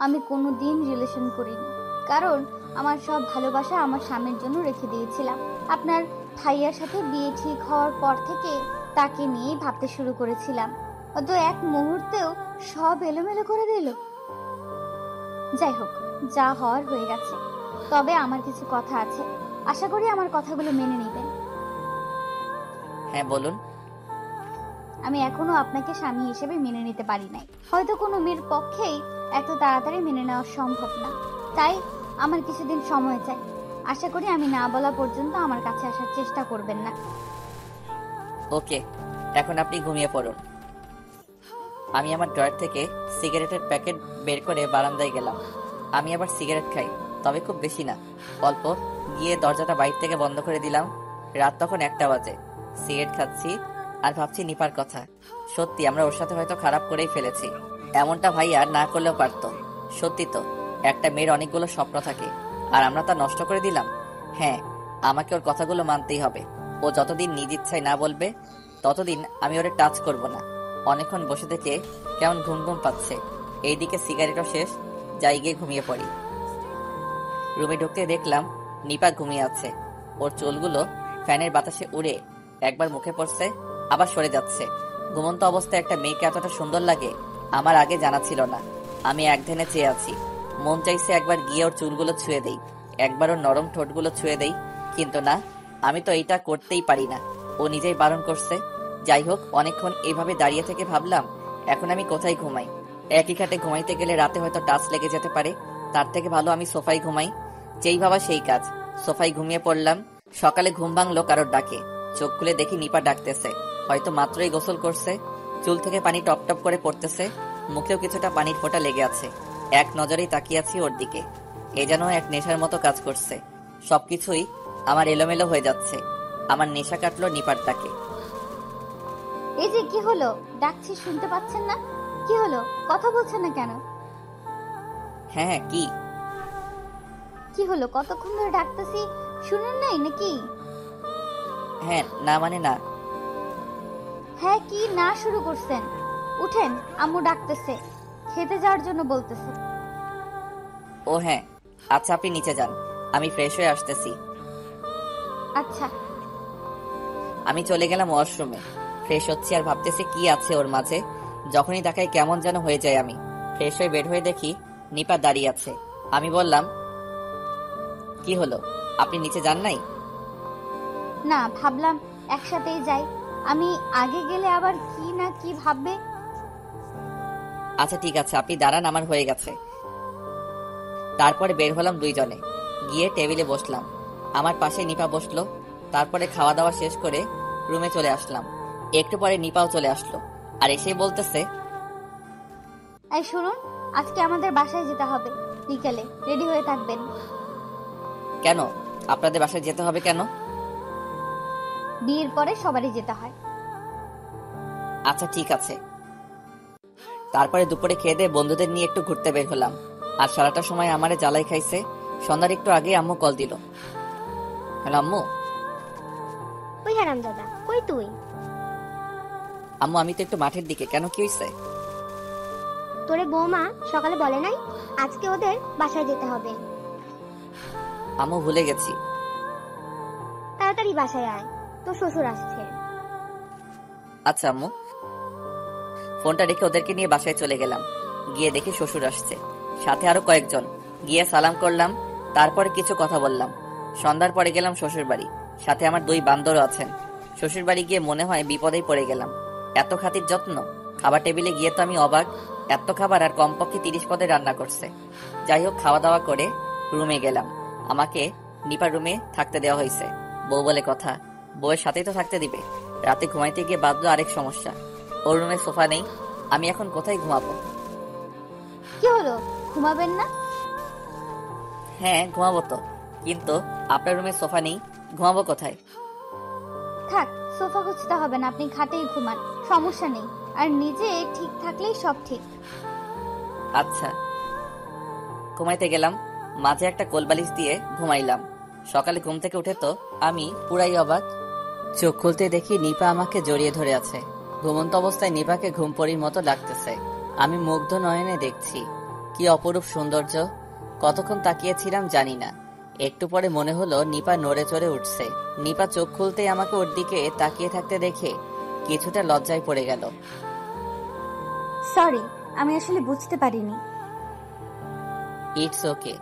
আমি কোনো দিন রিলেশন করিনি, কারণ আমার সব ভালোবাসা আমার স্বামীর জন্য রেখে দিয়েছিলাম। আপনার ভাইয়ার সাথে বিয়ে ঠিক হওয়ার পর থেকে তাকে নিয়েই ভাবতে শুরু করেছিলাম। অত এক মুহূর্তেও সব এলোমেলো করে দিল। যাই হোক, যা হওয়ার হয়ে গেছে। তবে আমার কিছু কথা আছে, আশা করি আমার কথাগুলো মেনে নেবেন। হ্যাঁ বলুন। আমি এখনো আপনাকে স্বামী হিসেবে মেনে নিতে পারি নাই। হয়তো কোনো মেয়ের পক্ষেই এত তাড়াতাড়ি মেনে নেওয়া সম্ভব না, তাই আমার কিছুদিন সময় চাই। আশা করি আমি না বলা পর্যন্ত আমার কাছে আসার চেষ্টা করবেন না। ওকে, এখন আপনি ঘুমিয়ে পড়ুন। আমি আমার ড্রয়ার থেকে সিগারেটের প্যাকেট বের করে বারান্দায় গেলাম। আমি আবার সিগারেট খাই, তবে খুব বেশি না, অল্প। গিয়ে দরজাটা বাইরে থেকে বন্ধ করে দিলাম। রাত তখন 1টা বাজে। সিগারেট খাচ্ছি আর ভাবছি নিপার কথা। সত্যি আমরা ওর সাথে হয়তো খারাপ করেই ফেলেছি। এমনটা ভাই আর না করলেও পারতো। সত্যি তো, একটা মেয়ের অনেকগুলো স্বপ্ন থাকে, আর আমরা তা নষ্ট করে দিলাম। হ্যাঁ, আমাকে ওর কথাগুলো মানতেই হবে। ও যতদিন নিজ ইচ্ছায় না বলবে, ততদিন আমি ওরে টাচ করব না। অনেকক্ষণ বসে থেকে কেমন ঘুম ঘুম পাচ্ছে। এইদিকে সিগারেটও শেষ, যাই গিয়ে ঘুমিয়ে পড়ি। রুমে ঢুকতে দেখলাম নিপা ঘুমিয়ে আছে। ওর চুলগুলো ফ্যানের বাতাসে উড়ে একবার মুখে পড়ছে, আবার সরে যাচ্ছে। ঘুমন্ত অবস্থায় একটা মেয়েকে এতটা সুন্দর লাগে আমার আগে জানা ছিল না। আমি একধানে চেয়ে আছি। মন চাইছে একবার গিয়ে ওর চুলগুলো ছুঁয়ে দেই, একবার ওর নরম ঠোঁটগুলো ছুঁয়ে দেই, কিন্তু না, আমি তো এইটা করতেই পারি না। ও নিজেই বারণ করছে। যাই হোক, অনেকক্ষণ এইভাবে দাঁড়িয়ে থেকে ভাবলাম, এখন আমি কোথায় ঘুমাই? একই খাটে ঘুমাইতে গেলে রাতে হয়তো টাচ লেগে যেতে পারে, তার থেকে ভালো আমি সোফায় ঘুমাই। যেই ভাবা সেই কাজ, সোফায় ঘুমিয়ে পড়লাম। সকালে ঘুম ভাঙলো কারোর ডাকে। চোখ খুলে দেখি নিপা ডাকতেছে। হয়তো মাত্রই গোসল করছে। চুল থেকে পানি টপ টপ করে পড়তেছে, মুখেও কিছুটা পানির ফোঁটা লেগে আছে। এক নজরেই তাকিয়ে আছি ওর দিকে। এ যেন এক নেশার মতো কাজ করছে। সবকিছুই আমার এলোমেলো হয়ে যাচ্ছে। আমার নেশা কাটলো নিপার ডাকে। এই যে কি হলো, ডাকছি শুনতে পাচ্ছেন না? কি হলো, কথা বলছেন না কেন? হ্যাঁ হ্যাঁ, কি কি হলো, কতক্ষণ ধরে ডাকতেছি, শুনেন নাই নাকি? হ্যাঁ না মানে না। হ্যাঁ কি না শুরু করছেন? উঠেন, আম্মু ডাকতেছে, খেতে যাওয়ার জন্য বলতেছে। ও হ্যাঁ, আচ্ছা আপনি নিচে যান, আমি ফ্রেশ হয়ে আসতেছি। আচ্ছা। আমি চলে গেলাম ওয়াশরুমে। ফ্রেশ হচ্ছি আর ভাবতেছি কি আছে ওর মাঝে। যখনই তাকাই কেমন যেন হয়ে যায় আমি। ফ্রেশ হয়ে বের হয়ে দেখি নিপা দাঁড়িয়ে আছে। আমি বললাম, কি হলো, আপনি নিচে যান নাই? না, ভাবলাম একসাথেই যাই। আমি আগে গেলে আবার কি না কি ভাববে। আচ্ছা ঠিক আছে, আপনি দাঁড়ান, আমার হয়ে গেছে। তারপরে বের হলাম দুইজনে, গিয়ে টেবিলে বসলাম। আমার পাশে নিপা বসলো। তারপরে খাওয়া দাওয়া শেষ করে রুমে চলে আসলাম। একটু পরে নিপাও চলে আসলো, আর এসে বলতেছে, এই শুনুন, আজকে আমাদের বাসায় যেতে হবে, বিকেলে রেডি হয়ে থাকবেন। কেন আপনাদের বাসায় যেতে হবে কেন? বিয়ের পরে সবারই যেতে হয়। আচ্ছা ঠিক আছে। তারপরে দুপুরে খেয়ে দিয়ে বন্ধুদের নিয়ে একটু ঘুরতে বের হলাম। আর সারাটা সময় আমারে জ্বালাই খাইছে। সন্ধ্যার একটু আগে আম্মু কল দিল। হ্যালো আম্মু। ওই হারাম দাদা, কই তুই? আম্মু আমি তো একটু মাঠের দিকে। কেন, কি হয়েছে? তোরে বৌমা সকালে বলে নাই আজকে ওদের বাসায় যেতে হবে? আম্মু ভুলে গেছি। তাড়াতাড়ি বাসায় আয়, তোর শ্বশুর আসছে। আচ্ছা আম্মু। ফোনটা রেখে ওদেরকে নিয়ে বাসায় চলে গেলাম। গিয়ে দেখি শ্বশুর আসছে, সাথে আরো কয়েকজন। গিয়ে সালাম করলাম, তারপরে কিছু কথা বললাম। সন্ধ্যার পরে গেলাম শ্বশুর বাড়ি, সাথে আমার 2 বান্দরও আছেন। শ্বশুর বাড়ি গিয়ে মনে হয় বিপদেই পড়ে গেলাম। এত খাতির যত্ন। খাবার টেবিলে গিয়ে তো আমি অবাক। এত খাবার, আর কমপক্ষে 30 পদে রান্না করছে। যাই হোক, খাওয়া দাওয়া করে রুমে গেলাম। আমাকে নিপার রুমে থাকতে দেওয়া হয়েছে। বউ বলে কথা, বউয়ের সাথেই তো থাকতে দিবে। রাতে ঘুমাইতে গিয়ে বাঁধলো আরেক সমস্যা। ওর রুমে সোফা নেই, আমি এখন কোথায় ঘুমাবো? কি হলো, ঘুমাবেন না? হ্যাঁ ঘুমাবো তো, কিন্তু আপনার রুমে সোফা নেই, ঘুমাবো কোথায়? থাক, সোফা খুঁজতে হবে না, আপনি খাটেই ঘুমান, সমস্যা নেই। আর নিজে ঠিক থাকলেই সব ঠিক। আচ্ছা। ঘুমাইতে গেলাম, মাঝে একটা কোলবালিশ দিয়ে ঘুমাইলাম। সকালে ঘুম থেকে উঠে তো আমি পুরাই অবাক। চোখ খুলতে দেখি নিপা আমাকে জড়িয়ে ধরে আছে। ঘুমন্ত অবস্থায় নিপাকে ঘুমপড়ির মতো লাগতেছে। আমি মুগ্ধ নয়নে দেখছি, কি অপরূপ সৌন্দর্য। কতক্ষণ তাকিয়েছিলাম জানি না। একটু পরে মনে হলো নিপা নড়ে চড়ে উঠছে। নিপা চোখ খুলতেই আমাকে ওর দিকে তাকিয়ে থাকতে দেখে কিছুটা লজ্জায় পড়ে গেল। সরি, আমি আসলে বুঝতে পারিনি। It's okay.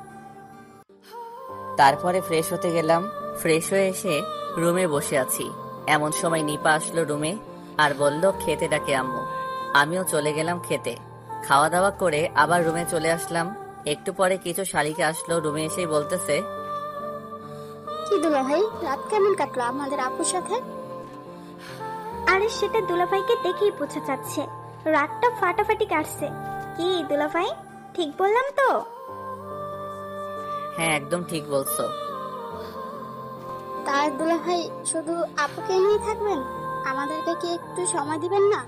তারপরে ফ্রেশ হতে গেলাম। ফ্রেশ হয়ে এসে রুমে বসে আছি। এমন সময় নিপা আসলো রুমে আর বলল খেতে ডাকে আম্মু। আমিও চলে গেলাম খেতে। খাওয়া দাওয়া করে আবার রুমে চলে আসলাম। একটু পরে কিছু শালিকা আসলো, রুমে এসেই বলতেছে, কি দুলা ভাই, রাত কেমন কাটলো আমাদের আপুর সাথে? আরে সেটা দুলাভাইকে দেখেই বোঝা যাচ্ছে, রাতটা ফাটাফাটি কাটছে। কি দুলাভাই, ঠিক বললাম তো? হ্যাঁ একদম ঠিক বলছো। তার দুলা ভাই শুধু আপুকে নিয়ে থাকবেন? আমাদেরকে কি একটু সময় দিবেন না?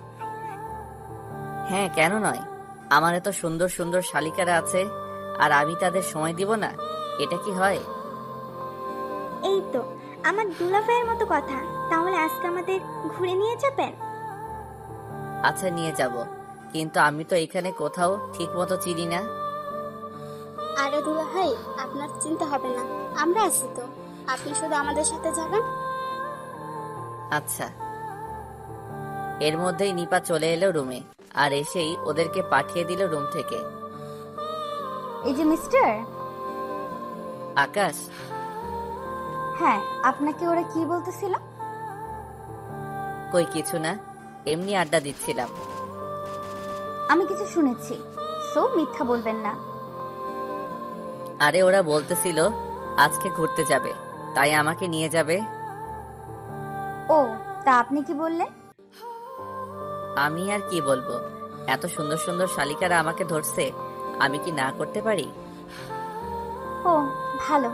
হ্যাঁ কেন নয়, আমার এত সুন্দর সুন্দর শালিকারা আছে, আর আমি তাদের সময় দিব না? এটা কি হয়? এই তো আমার দুলাভাইয়ের মতো কথা। তাহলে আজকে আমাদের ঘুরে নিয়ে যাবেন? আচ্ছা নিয়ে যাব, কিন্তু আমি তো এখানে কোথাও ঠিক মতো চিনি না। আরে দুলা ভাই, আপনার চিন্তা হবে না, আমরা আছি তো। আপনি শুধু আমাদের সাথে যাবেন। আচ্ছা। এর মধ্যেই নিপা চলে এলো রুমে, আর এসেই ওদেরকে পাঠিয়ে দিল রুম থেকে। এই যে মিস্টার। আকাশ? হ্যাঁ, আপনাকে ওরা কি বলতেছিল? কই কিছু না, এমনি আড্ডা দিচ্ছিলাম। আমি কিছু শুনেছি, সো মিথ্যা বলবেন না। আরে ওরা বলতেছিল আজকে ঘুরতে যাবে, তাই আমাকে নিয়ে যাবে। ও, তা আপনি কি বললেন? আমি আর কি বলবো, এত সুন্দর সুন্দর শালিকারা আমাকে ধরছে, আমি কি না করতে পারি? ও ভালো।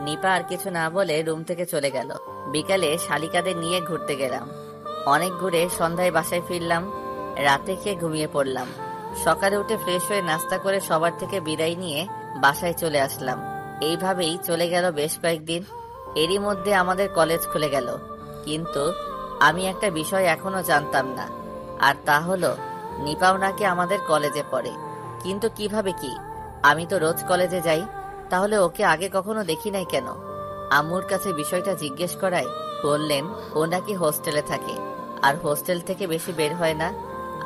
নিপা আর কিছু না বলে রুম থেকে চলে গেল। বিকালে শালিকাদের নিয়ে ঘুরতে গেলাম। অনেক ঘুরে সন্ধ্যায় বাসায় ফিরলাম। রাতে খেয়ে ঘুমিয়ে পড়লাম। সকালে উঠে ফ্রেশ হয়ে নাস্তা করে সবার থেকে বিদায় নিয়ে বাসায় চলে আসলাম। এইভাবেই চলে গেল বেশ কয়েকদিন। এরই মধ্যে আমাদের কলেজ খুলে গেল, কিন্তু আমি একটা বিষয় এখনো জানতাম না, আর তা হলো নিপাও নাকি আমাদের কলেজে পড়ে। কিন্তু কিভাবে কি? আমি তো রোজ কলেজে যাই, তাহলে ওকে আগে কখনো দেখি নাই কেন? আম্মুর কাছে বিষয়টা জিজ্ঞেস করায় বললেন ও নাকি হোস্টেলে থাকে, আর হোস্টেল থেকে বেশি বের হয় না,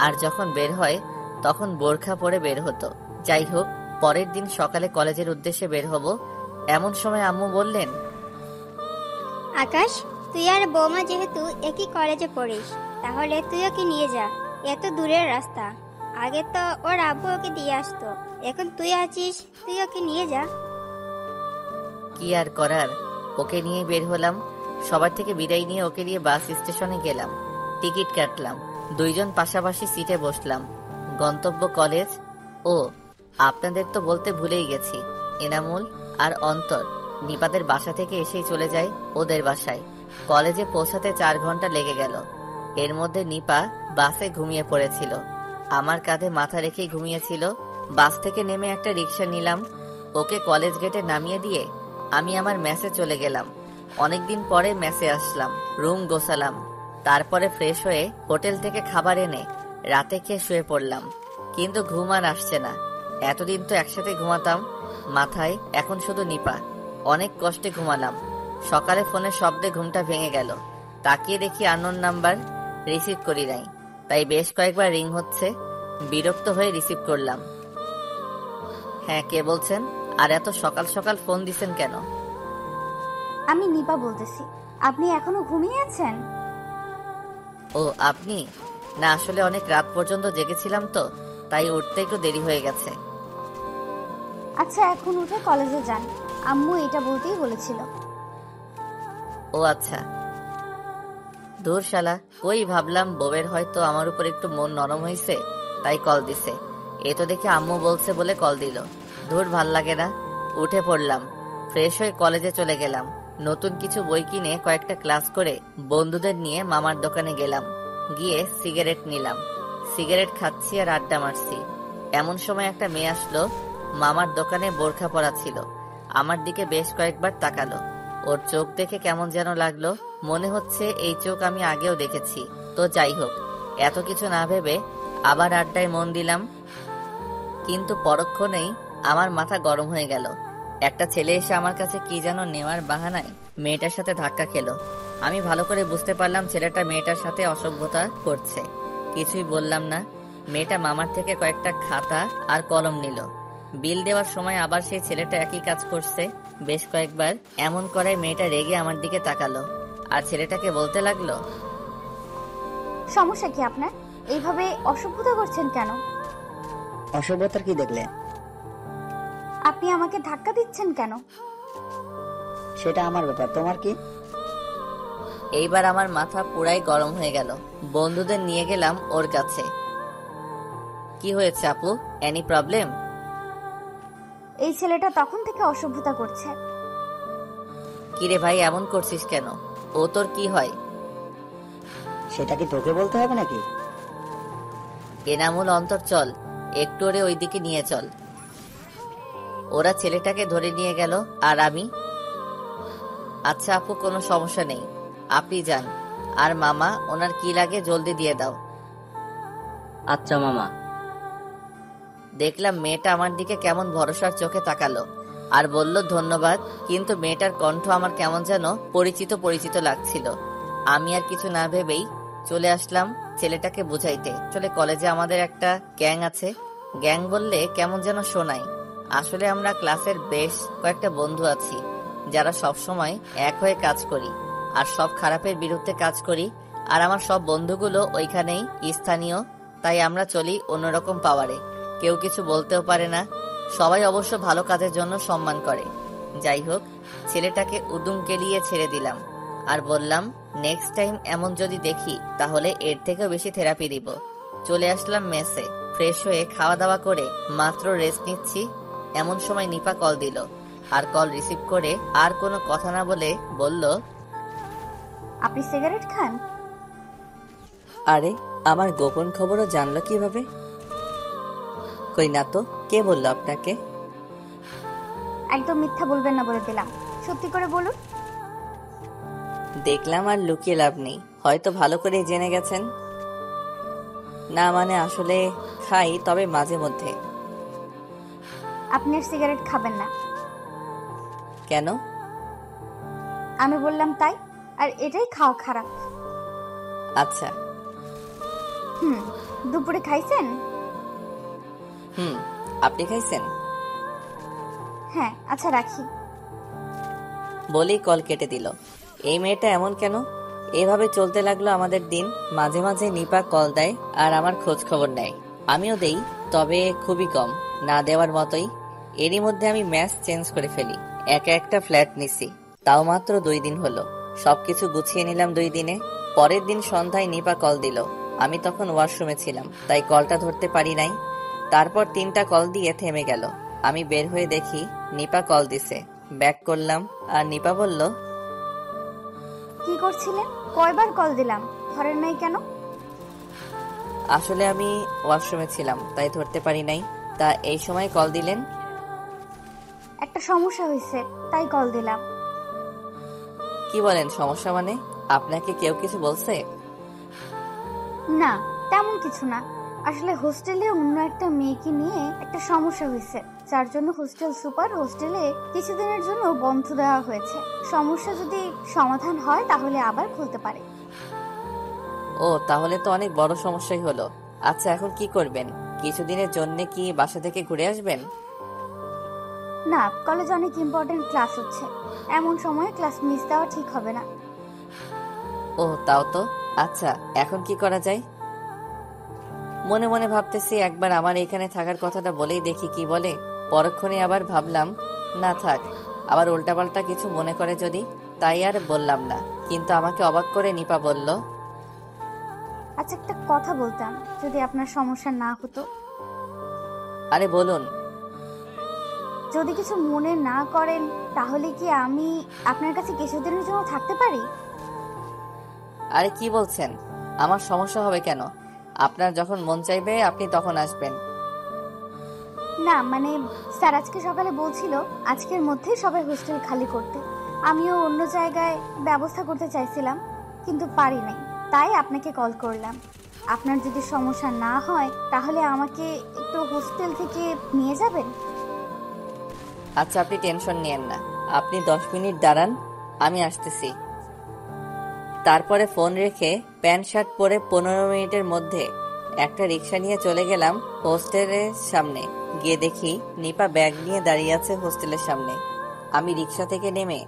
আর যখন বের হয় তখন বোরখা পরে বের হতো। যাই হোক, পরের দিন সকালে কলেজের উদ্দেশ্যে বের হব, এমন সময় আম্মু বললেন, আকাশ, তুই আর বৌমা যেহেতু একই কলেজে পড়িস, তাহলে তুই ওকে নিয়ে যা। এত দূরের রাস্তা, আগে তো ওর আব্বু ওকে দিয়ে আসতো, এখন তুই আছিস, তুই ওকে নিয়ে যা। কি আর করার, ওকে নিয়ে বের হলাম। সবার থেকে বিদায় নিয়ে ওকে নিয়ে বাস স্টেশনে গেলাম। টিকিট কাটলাম, দুইজন পাশাপাশি সিটে বসলাম। গন্তব্য কলেজ। ও, আপনাদের তো বলতে ভুলেই গেছি, এনামুল আর অন্তর নিপাদের বাসা থেকে এসেই চলে যায় ওদের বাসায়। কলেজে পৌঁছাতে 4 ঘন্টা লেগে গেল। এর মধ্যে নিপা বাসে ঘুমিয়ে পড়েছিল, আমার কাঁধে মাথা রেখেই ঘুমিয়েছিল। বাস থেকে নেমে একটা রিক্সা নিলাম, ওকে কলেজ গেটে নামিয়ে দিয়ে আমি আমার মেসে চলে গেলাম। অনেকদিন পরে মেসে আসলাম, রুম গোছালাম, তারপরে ফ্রেশ হয়ে হোটেল থেকে খাবার এনে রাতে খেয়ে শুয়ে পড়লাম। কিন্তু ঘুম আর আসছে না। এতদিন তো একসাথে ঘুমাতাম, মাথায় এখন শুধু নিপা। অনেক কষ্টে ঘুমালাম। সকালে ফোনের শব্দে ঘুমটা ভেঙে গেল। তাকিয়ে দেখি আননোন নাম্বার, রিসিভ করি নাই, তাই বেশ কয়েকবার রিং হচ্ছে। বিরক্ত হয়ে রিসিভ করলাম। হ্যাঁ, কে বলছেন? আর এত সকাল সকাল ফোন দিছেন কেন? আমি নিপা বলতেছি। আপনি এখনো ঘুমিয়ে আছেন? ও আপনি? না, আসলে অনেক রাত পর্যন্ত জেগেছিলাম তো, তাই উঠতে একটু দেরি হয়ে গেছে। আচ্ছা, এখন উঠে কলেজে যান, আম্মু এটা বলতেই বলেছিল। ও আচ্ছা। দূর শালা, কই ভাবলাম বউয়ের হয়তো আমার উপর একটু মন নরম হয়েছে, তাই কল দিছে। এ তো দেখে আম্মু বলছে বলে কল দিল। দূর, ভাল লাগে না। উঠে পড়লাম, ফ্রেশ হয়ে কলেজে চলে গেলাম। নতুন কিছু বই কিনে কয়েকটা ক্লাস করে বন্ধুদের নিয়ে মামার দোকানে গেলাম। গিয়ে সিগারেট নিলাম। সিগারেট খাচ্ছি আর আড্ডা মারছি। এমন সময় একটা মেয়ে আসলো। মামার দোকানে বোরখা পরা ছিল। আমার দিকে বেশ কয়েকবার তাকালো। ওর চোখ দেখে কেমন যেন লাগলো, মনে হচ্ছে এই চোখ আমি আগেও দেখেছি। তো যাই হোক, এত কিছু না ভেবে আবার আড্ডায় মন দিলাম। কিন্তু পরক্ষণেই আমার মাথা গরম হয়ে গেল। একটা ছেলে এসে আমার কাছে কি যেন নেওয়ার বাহানায় মেয়েটার সাথে ধাক্কা খেলো। আমি ভালো করে বুঝতে পারলাম ছেলেটা মেয়েটার সাথে অসভ্যতা করছে। কিছুই বললাম না। মেয়েটা মামার থেকে কয়েকটা খাতা আর কলম নিল। বিল দেওয়ার সময় আবার সেই ছেলেটা একই কাজ করছে বেশ কয়েকবার। এমন করায় মেয়েটা রেগে আমার দিকে তাকালো আর ছেলেটাকে বলতে লাগলো, সমস্যা কি আপনার? এইভাবে অসভ্যতা করছেন কেন? অসভ্যতার কি দেখলে? আপনি আমাকে ধাক্কা দিচ্ছেন কেন? সেটা আমার ব্যাপার, তোমার কি? এইবার আমার মাথা পুরাই গরম হয়ে গেল। বন্ধুদের নিয়ে গেলাম ওর কাছে। কি হয়েছে আপু, এনি প্রবলেম? এই ছেলেটা তখন থেকে অসভ্যতা করছে। কিরে ভাই, এমন করছিস কেন? ও তোর কি হয়? সেটা কি তোকে বলতে হবে নাকি? এনামুল, অন্তর, চল একটু ওরে ওইদিকে নিয়ে চল। ওরা ছেলেটাকে ধরে নিয়ে গেল আর আমি, আচ্ছা আপু, কোনো সমস্যা নেই, আপনি যান। আর মামা, ওনার কি লাগে জলদি দিয়ে দাও। আচ্ছা মামা। দেখলাম মেয়েটা আমার দিকে কেমন ভরসার চোখে তাকালো আর বলল ধন্যবাদ, কিন্তু মেয়েটার কণ্ঠ আমার কেমন যেন পরিচিত পরিচিত লাগছিল। আমি আর কিছু না ভেবেই চলে আসলাম ছেলেটাকে বুঝাইতে। আসলে কলেজে আমাদের একটা গ্যাং আছে। গ্যাং বললে কেমন যেন শোনায়। আসলে আমরা ক্লাসের বেশ কয়েকটা বন্ধু আছি যারা সব সময় এক হয়ে কাজ করি আর সব খারাপের বিরুদ্ধে কাজ করি। আর আমার সব বন্ধুগুলো ওইখানেই স্থানীয়, তাই আমরা চলি অন্যরকম পাওয়ারে। কেউ কিছু বলতেও পারে না, সবাই অবশ্য ভালো কাজের জন্য সম্মান করে। যাই হোক, ছেলেটাকে উদুম কেলিয়ে ছেড়ে দিলাম আর বললাম নেক্সট টাইম এমন যদি দেখি তাহলে এর থেকেও বেশি থেরাপি দিব। চলে আসলাম মেসে। ফ্রেশ হয়ে খাওয়া দাওয়া করে মাত্র রেস্ট নিচ্ছি, এমন সময় নিপা কল দিল। আর কল রিসিভ করে আর কোনো কথা না বলে বলল, আপনি সিগারেট খান? আরে আমার গোপন খবরও জানলো কিভাবে? কই না তো, কে বললো আপনাকে? একদম মিথ্যা বলবেন না বলে দিলাম, সত্যি করে বলুন। দেখলাম আর লুকিয়ে লাভ নেই, হয়তো ভালো করে জেনে গেছেন। না মানে আসলে খাই, তবে মাঝে মধ্যে। আপনি আর সিগারেট খাবেন না। কেন? আমি বললাম তাই, আর এটাই খাওয়া খারাপ। আচ্ছা। দুপুরে খাইছেন? আপনি খাইছেন? হ্যাঁ। আচ্ছা রাখি। বলেই কল কেটে দিল। এই মেয়েটা এমন কেন? এভাবে চলতে লাগলো আমাদের দিন। মাঝে মাঝে নিপা কল দেয় আর আমার খোঁজ খবর নেয়, আমিও দেই, তবে খুবই কম, না দেওয়ার মতোই। এরই মধ্যে আমি ম্যাচ চেঞ্জ করে ফেলি। একা একটা ফ্ল্যাট নিছি, তাও মাত্র 2 দিন হলো। সবকিছু গুছিয়ে নিলাম 2 দিনে। পরের দিন সন্ধ্যায় নিপা কল দিল। আমি তখন ওয়াশরুমে ছিলাম, তাই কলটা ধরতে পারি নাই। তারপর 3টা কল দিয়ে থেমে গেল। আমি বের হয়ে দেখি নিপা কল দিছে। ব্যাক করলাম আর নিপা বলল, কি করছিলেন? কয়বার কল দিলাম, ধরেন নাই কেন? আসলে আমি ওয়াশরুমে ছিলাম, তাই ধরতে পারি নাই। তা এই সময় কল দিলেন? একটা সমস্যা হয়েছে, তাই কল দিলাম। কি বলেন সমস্যা মানে? আপনাকে কেউ কিছু বলছে? না, তেমন কিছু না। আসলে হোস্টেলে অন্য একটা মেয়েকে নিয়ে একটা সমস্যা হয়েছে, যার জন্য হোস্টেল সুপার হোস্টেলে কিছুদিনের জন্য বন্ধ দেওয়া হয়েছে। সমস্যা যদি সমাধান হয় তাহলে আবার খুলতে পারে। ও, তাহলে তো অনেক বড় সমস্যাই হলো। আচ্ছা, এখন কি করবেন? কিছুদিনের জন্য কি বাসা থেকে ঘুরে আসবেন? না, কলেজে অনেক ইম্পর্টেন্ট ক্লাস হচ্ছে, এমন সময় ক্লাস মিস দেওয়া ঠিক হবে না। ও, তাও তো। আচ্ছা, এখন কি করা যায়? মনে মনে ভাবতেছি একবার আমার এখানে থাকার কথাটা বলেই দেখি কি বলে। পরক্ষণে আবার ভাবলাম না থাক, আবার উল্টাপাল্টা কিছু মনে করে যদি, তাই আর বললাম না। কিন্তু আমাকে অবাক করে নিপা বলল, আচ্ছা, একটা কথা বলতাম যদি আপনার সমস্যা না হতো। আরে বলুন। যদি কিছু মনে না করেন তাহলে কি আমি আপনার কাছে কিছুদিনের জন্য থাকতে পারি? আরে কি বলছেন? আমার সমস্যা হবে কেন? আপনার যখন মন চাইবে আপনি তখন আসবেন। না মানে, স্যার আজকে সকালে বলছিল আজকের মধ্যেই সবাই হোস্টেল খালি করতে। আমিও অন্য জায়গায় ব্যবস্থা করতে চাইছিলাম, কিন্তু পারি নাই, তাই আপনাকে কল করলাম। আপনার যদি সমস্যা না হয় তাহলে আমাকে একটু হোস্টেল থেকে নিয়ে যাবেন? আচ্ছা, আপনি টেনশন নিয়েন না, আপনি 10 মিনিট দাঁড়ান, আমি আসতেছি। তারপরে ফোন রেখে প্যান্ট শার্ট পরে 15 মিনিটের মধ্যে একটা রিক্সা নিয়ে চলে গেলাম হোস্টেলের সামনে। গিয়ে দেখি নিপা ব্যাগ নিয়ে দাঁড়িয়ে আছে হোস্টেলের সামনে। আমি রিক্সা থেকে নেমে,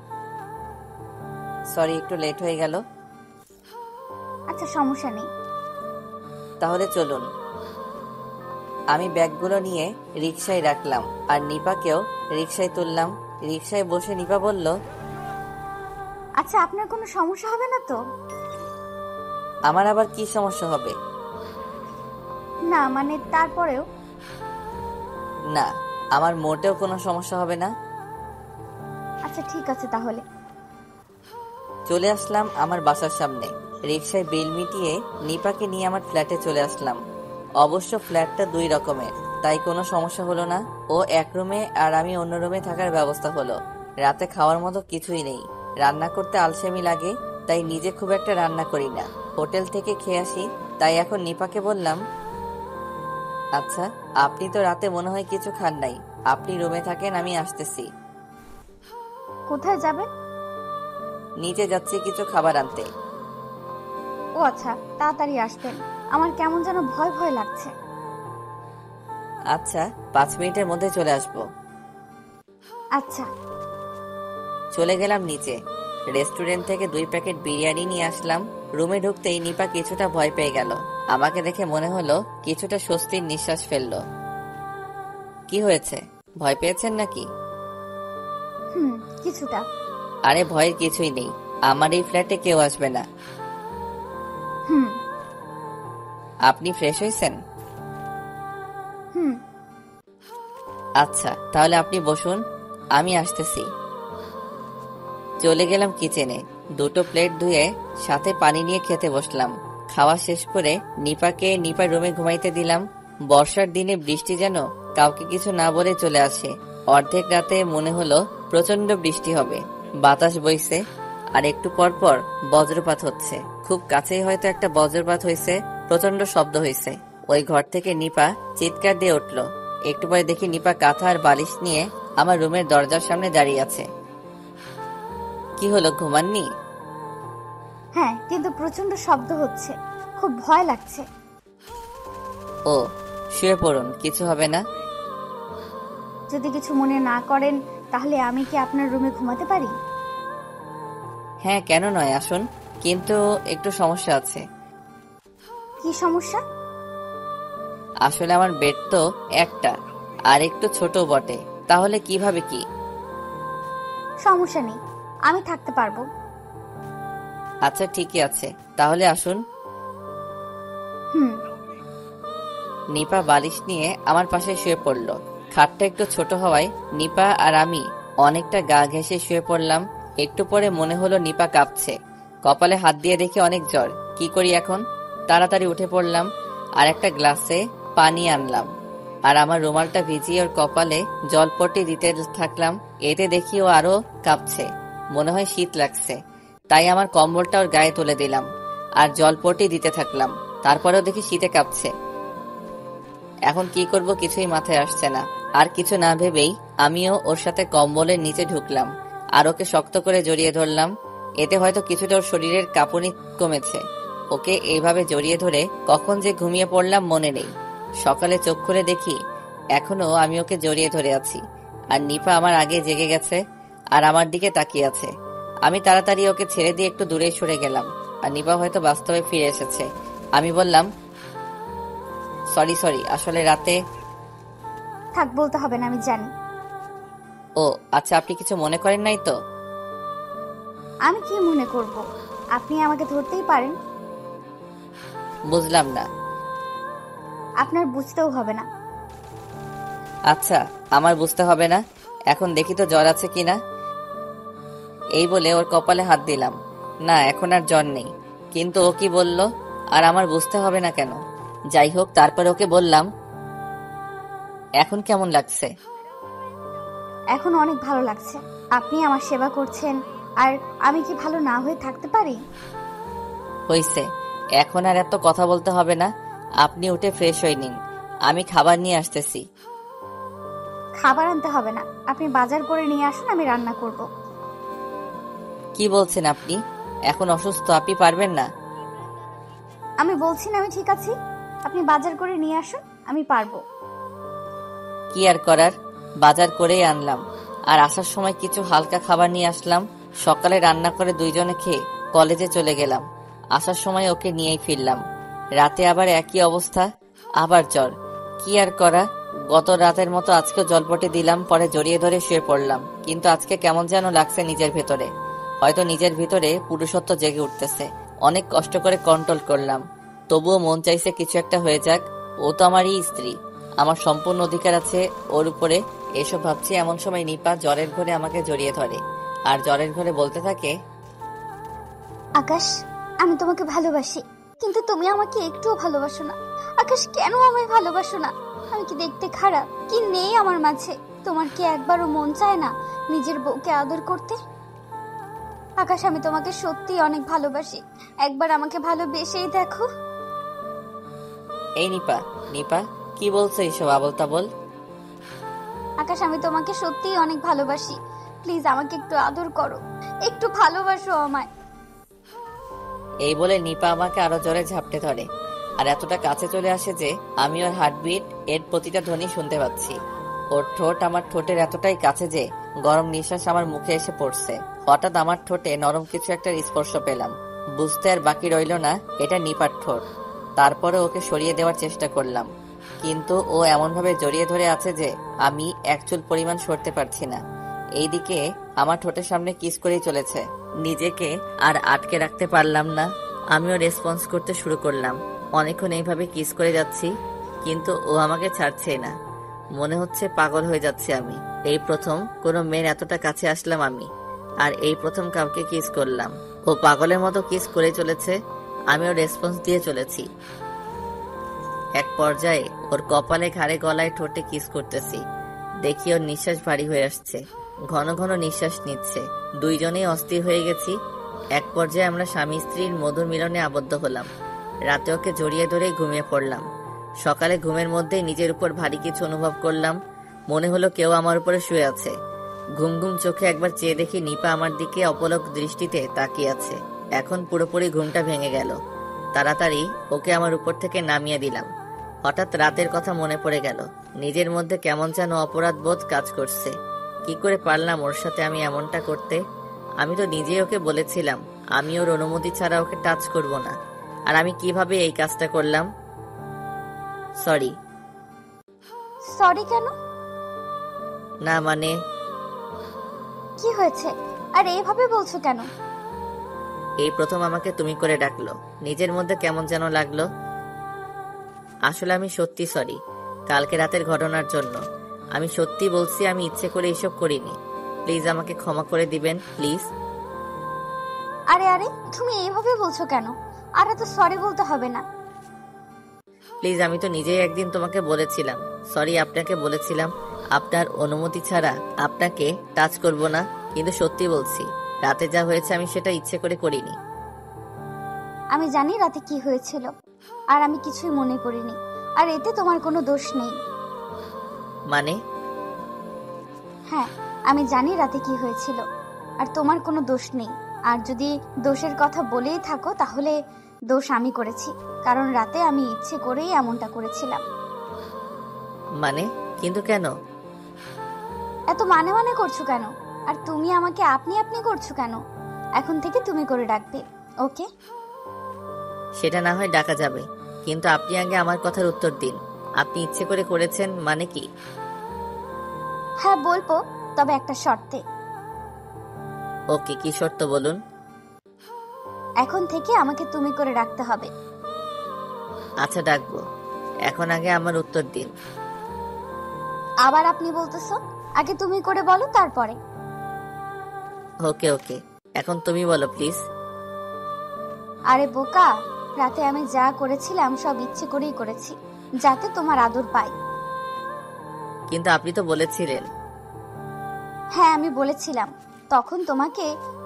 সরি একটু লেট হয়ে গেল। আচ্ছা, সমস্যা নেই। তাহলে চলুন। আমি ব্যাগগুলো নিয়ে রিক্সায় রাখলাম আর নিপাকেও রিক্সায় তুললাম। রিক্সায় বসে নিপা বলল, আচ্ছা, আপনার কোনো সমস্যা হবে না তো? আমার আবার কি সমস্যা হবে? না মানে, তারপরেও। না, আমার মোটেও কোনো সমস্যা হবে না। আচ্ছা ঠিক আছে তাহলে। চলে আসলাম আমার বাসার সামনে। রিক্সায় বিল মিটিয়ে নিপাকে নিয়ে আমার ফ্ল্যাটে চলে আসলাম। অবশ্য ফ্ল্যাটটা 2 রকমের, তাই কোনো সমস্যা হলো না। ও এক রুমে আর আমি অন্য রুমে থাকার ব্যবস্থা হলো। রাতে খাওয়ার মতো কিছুই নেই, রান্না করতে আলসেমি লাগে, তাই নিজে খুব একটা রান্না করি না, হোটেল থেকে খেয়ে আসি। তাই এখন নিপাকে বললাম, আচ্ছা, আপনি তো রাতে মনে হয় কিছু খান নাই। আপনি রুমে থাকেন, আমি আসতেছি। কোথায় যাবেন? নিচে যাচ্ছি কিছু খাবার আনতে। ও আচ্ছা, তাড়াতাড়ি আসবেন। আমার কেমন যেন ভয় ভয় লাগছে। আচ্ছা, 5 মিনিটের মধ্যে চলে আসবো। আচ্ছা। চলে গেলাম নিচে। রেস্টুরেন্ট থেকে 2 প্যাকেট বিরিয়ানি নিয়ে আসলাম। রুমে ঢুকতেই নিপা কিছুটা ভয় পেয়ে গেল। আমাকে দেখে মনে হলো কিছুটা স্বস্তির নিঃশ্বাস ফেললো। কি হয়েছে, ভয় পেয়েছেন নাকি? কিছুটা। আরে ভয়ের কিছুই নেই, আমার এই ফ্ল্যাটে কেউ আসবে না। হুম আপনি ফ্রেশ হয়েছেন? হুম আচ্ছা, তাহলে আপনি বসুন, আমি আসতেছি। চলে গেলাম কিচেনে। 2টো প্লেট ধুয়ে সাথে পানি নিয়ে খেতে বসলাম। খাওয়া শেষ করে নিপার রুমে ঘুমাইতে দিলাম। বর্ষার দিনে বৃষ্টি যেন কাউকে কিছু না বলে চলে আসে। অর্ধেক রাতে মনে হলো প্রচন্ড বৃষ্টি হবে। বাতাস বইছে, আর একটু পর পর বজ্রপাত হচ্ছে। খুব কাছেই হয়তো একটা বজ্রপাত হয়েছে, প্রচন্ড শব্দ হয়েছে। ওই ঘর থেকে নিপা চিৎকার দিয়ে উঠল। একটু পরে দেখি নিপা কাঁথা আর বালিশ নিয়ে আমার রুমের দরজার সামনে দাঁড়িয়ে আছে। কি হলো, ঘুমাননি? হ্যাঁ, কিন্তু প্রচন্ড শব্দ হচ্ছে, খুব ভয় লাগছে। ও, শুয়ে পড়ুন, কিছু হবে না। যদি কিছু মনে না করেন তাহলে আমি কি আপনার রুমে ঘুমাতে পারি? হ্যাঁ, কেন নয়, আসুন। কিন্তু একটু সমস্যা আছে। কি সমস্যা? আসলে আমার বেড তো একটা, আর একটু ছোট বটে। তাহলে কিভাবে কি? সমস্যা নেই, আমি থাকতে পারবো। আচ্ছা, ঠিকই আছে, তাহলে আসুন। হুম। নিপা বালিশ নিয়ে আমার পাশে শুয়ে পড়ল। খাটটা একটু ছোট হওয়ায় নিপা আর আমি অনেকটা গা ঘেঁষে শুয়ে পড়লাম। একটু পরে মনে হলো নিপা কাঁপছে। কপালে হাত দিয়ে দেখি অনেক জ্বর। কি করি এখন? তাড়াতাড়ি উঠে পড়লাম আর একটা গ্লাসে পানি আনলাম, আর আমার রুমালটা ভিজিয়ে ওর কপালে জলপট্টি দিতে থাকলাম। এতে দেখি ও আরো কাঁপছে, মনে হয় শীত লাগছে। তাই আমার কম্বলটা ওর গায়ে তুলে দিলাম আর জলপট্টি দিতে থাকলাম। তারপরেও দেখি শীতে কাঁপছে। এখন কি করব কিছুই মাথায় আসছে না। আর কিছু না ভেবেই আমিও ওর সাথে কম্বলের নিচে ঢুকলাম আর ওকে শক্ত করে জড়িয়ে ধরলাম। এতে হয়তো কিছুটা ওর শরীরের কাঁপুনি কমেছে। ওকে এইভাবে জড়িয়ে ধরে কখন যে ঘুমিয়ে পড়লাম মনে নেই। সকালে চোখ খুলে দেখি এখনো আমি ওকে জড়িয়ে ধরে আছি, আর নিপা আমার আগে জেগে গেছে আর আমার দিকে তাকিয়ে আছে। আমি তাড়াতাড়ি ওকে ছেড়ে দিয়ে একটু দূরে সরে গেলাম, আর নিপা হয়তো বাস্তবে ফিরে এসেছে। আমি বললাম, সরি, আসলে রাতে। থাক, বলতে হবে না, আমি জানি। ও আচ্ছা, আপনি কিছু মনে করেন নাই তো? আমি কি মনে করব? আপনি আমাকে ধরতেই পারেন। বুঝলাম না। আপনার বুঝতেও হবে না। আচ্ছা, আমার বুঝতে হবে না। এখন দেখি তো জ্বর আছে কিনা। এই বলে ওর কপালে হাত দিলাম। না, এখন আর জ্বর নেই। কিন্তু ও কি বলল, আর আমার বুঝতে হবে না কেন? যাই হোক, তারপর ওকে বললাম, এখন কেমন লাগছে? এখন অনেক ভালো লাগছে। আপনি আমার সেবা করছেন, আর আমি কি ভালো না হয়ে থাকতে পারি? হইছে, এখন আর এত কথা বলতে হবে না। আপনি উঠে ফ্রেশ হয়ে নিন, আমি খাবার নিয়ে আসতেছি। খাবার আনতে হবে না, আপনি বাজার করে নিয়ে আসুন, আমি রান্না করব। কি বলছেন আপনি? এখন অসুস্থ, আপনি পারবেন না। আমি বলছি না আমি ঠিক আছি। আপনি বাজার করে নিয়ে আসুন, আমি পারবো। কি আর করার, বাজার করেই আনলাম। আর আসার সময় কিছু হালকা খাবার নিয়ে আসলাম। সকালে রান্না করে দুইজনে খেয়ে কলেজে চলে গেলাম। আসার সময় ওকে নিয়েই ফিরলাম। রাতে আবার একই অবস্থা, আবার জ্বর। কি আর করা, গত রাতের মতো আজকেও জলপটে দিলাম, পরে জড়িয়ে ধরে শুয়ে পড়লাম। কিন্তু আজকে কেমন যেন লাগছে নিজের ভেতরে। হয়তো নিজের ভিতরে পুরুষত্ব জেগে উঠতেছে। অনেক কষ্ট করে কন্ট্রোল করলাম, তবুও মন চাইছে কিছু একটা হয়ে যাক। ও তো আমারই স্ত্রী, আমার সম্পূর্ণ অধিকার আছে ওর উপরে। এসব ভাবছি এমন সময় নিপা জ্বরের ঘরে আমাকে জড়িয়ে ধরে আর জ্বরের ঘরে বলতে থাকে, আকাশ, আমি তোমাকে ভালোবাসি, কিন্তু তুমি আমাকে একটুও ভালোবাসো না। আকাশ, কেন আমায় ভালোবাসো না? আমি কি দেখতে খারাপ? কি নেই আমার মাঝে? তোমার কি একবারও মন চায় না নিজের বউকে আদর করতে? আকাশ, আমি তোমাকে সত্যি অনেক ভালোবাসি, একবার আমাকে ভালোবেসেই দেখো। এই নিপা, কি কি বলছো এইসব আবল তাবল? আকাশ, আমি তোমাকে সত্যিই অনেক ভালোবাসি। প্লিজ আমাকে একটু আদর করো, একটু ভালোবাসো আমায়। এই বলে নিপা আমাকে আরো জোরে ঝাপটে ধরে আর এতটা কাছে চলে আসে যে আমি ওর হার্টবিট এর প্রতিটা ধ্বনি শুনতে পাচ্ছি। ওর ঠোঁট আমার ঠোঁটের এতটাই কাছে যে গরম নিঃশ্বাস আমার মুখে এসে পড়ছে। হঠাৎ আমার ঠোঁটে নরম কিছু একটা স্পর্শ পেলাম। বুঝতে আর বাকি রইল না এটা নিপার ঠোঁট। তারপরে ওকে সরিয়ে দেওয়ার চেষ্টা করলাম, কিন্তু ও এমনভাবে জড়িয়ে ধরে আছে যে আমি এক চুল পরিমাণ সরতে পারছি না। এইদিকে আমার ঠোঁটের সামনে কিস করেই চলেছে। নিজেকে আর আটকে রাখতে পারলাম না, আমিও রেসপন্স করতে শুরু করলাম। অনেকক্ষণ এইভাবে কিস করে যাচ্ছি, কিন্তু ও আমাকে ছাড়ছেই না। মনে হচ্ছে পাগল হয়ে যাচ্ছে আমি। এই প্রথম কোনো মেয়ের এতটা কাছে আসলাম আমি, আর এই প্রথম কাউকে কিস করলাম। ও পাগলের মতো কিস করে চলেছে, আমিও রেসপন্স দিয়ে চলেছি। এক পর্যায়ে ওর কপালে, ঘাড়ে, গলায়, ঠোঁটে কিস করতেছি। দেখি ওর নিঃশ্বাস ভারী হয়ে আসছে, ঘন ঘন নিঃশ্বাস নিচ্ছে। দুইজনেই অস্থির হয়ে গেছি। এক পর্যায়ে আমরা স্বামী স্ত্রীর মধুর মিলনে আবদ্ধ হলাম। রাতে ওকে জড়িয়ে ধরেই ঘুমিয়ে পড়লাম। সকালে ঘুমের মধ্যেই নিজের উপর ভারী কিছু অনুভব করলাম। মনে হলো কেউ আমার উপরে শুয়ে আছে। ঘুম ঘুম চোখে একবার চেয়ে দেখি নিপা আমার দিকে অপলক দৃষ্টিতে তাকিয়ে আছে। এখন পুরোপুরি ঘুমটা ভেঙে গেল। তাড়াতাড়ি ওকে আমার উপর থেকে নামিয়ে দিলাম। হঠাৎ রাতের কথা মনে পড়ে গেল। নিজের মধ্যে কেমন যেন অপরাধ বোধ কাজ করছে। কি করে পারলাম ওর সাথে আমি এমনটা করতে? আমি তো নিজেই ওকে বলেছিলাম আমি ওর অনুমতি ছাড়া ওকে টাচ করব না। আর আমি কিভাবে এই কাজটা করলাম? সরি। সরি কেন? না মানে কি হয়েছে? আর এইভাবে বলছো কেন? এই প্রথম আমাকে তুমি করে ডাকলো, নিজের মধ্যে কেমন যেন লাগলো। আসলে আমি সত্যি সরি কালকে রাতের ঘটনার জন্য। আমি সত্যি বলছি, আমি ইচ্ছে করে এসব করিনি। প্লিজ আমাকে ক্ষমা করে দিবেন, প্লিজ। আরে আরে, তুমি এইভাবে বলছো কেন? আর এত সরি বলতে হবে না। প্লিজ, আমি তো নিজেই একদিন তোমাকে বলেছিলাম সরি। আপনাকে বলেছিলাম আপনার অনুমতি ছাড়া আপনাকে টাচ করব না, কিন্তু সত্যি বলছি রাতে যা হয়েছে আমি সেটা ইচ্ছে করে করিনি। আমি জানি রাতে কি হয়েছিল, আর আমি কিছুই মনে করিনি। আর এতে তোমার কোনো দোষ নেই। মানে? হ্যাঁ, আমি জানি রাতে কি হয়েছিল, আর তোমার কোনো দোষ নেই। আর যদি দোষের কথা বলেই থাকো তাহলে দোষ আমি করেছি, কারণ রাতে আমি ইচ্ছে করেই এমনটা করেছিলাম। মানে? কিন্তু কেন? এত মানে মানে করছো কেন? আর তুমি আমাকে আপনি আপনি করছো কেন? এখন থেকে তুমি করে ডাকবে, ওকে? সেটা না হয় ডাকা যাবে, কিন্তু আপনি আগে আমার কথার উত্তর দিন। আপনি ইচ্ছে করে করেছেন মানে কি? হ্যাঁ বলবো, তবে একটা শর্তে। ওকে, কি শর্ত বলুন? এখন থেকে আমাকে তুমি করে ডাকতে হবে। আচ্ছা ডাকবো, এখন আগে আমার উত্তর দিন। আবার আপনি বলতেছো? আগে তুমি করে বলো, তারপরে। ওকে ওকে, এখন তুমি বলো প্লিজ। আরে বোকা, রাতে আমি যা করেছিলাম সব ইচ্ছে করেই করেছি, যাতে তোমার আদর পাই। কিন্তু আপনি তো বলেছিলেন। হ্যাঁ আমি বলেছিলাম, তখন তোমাকে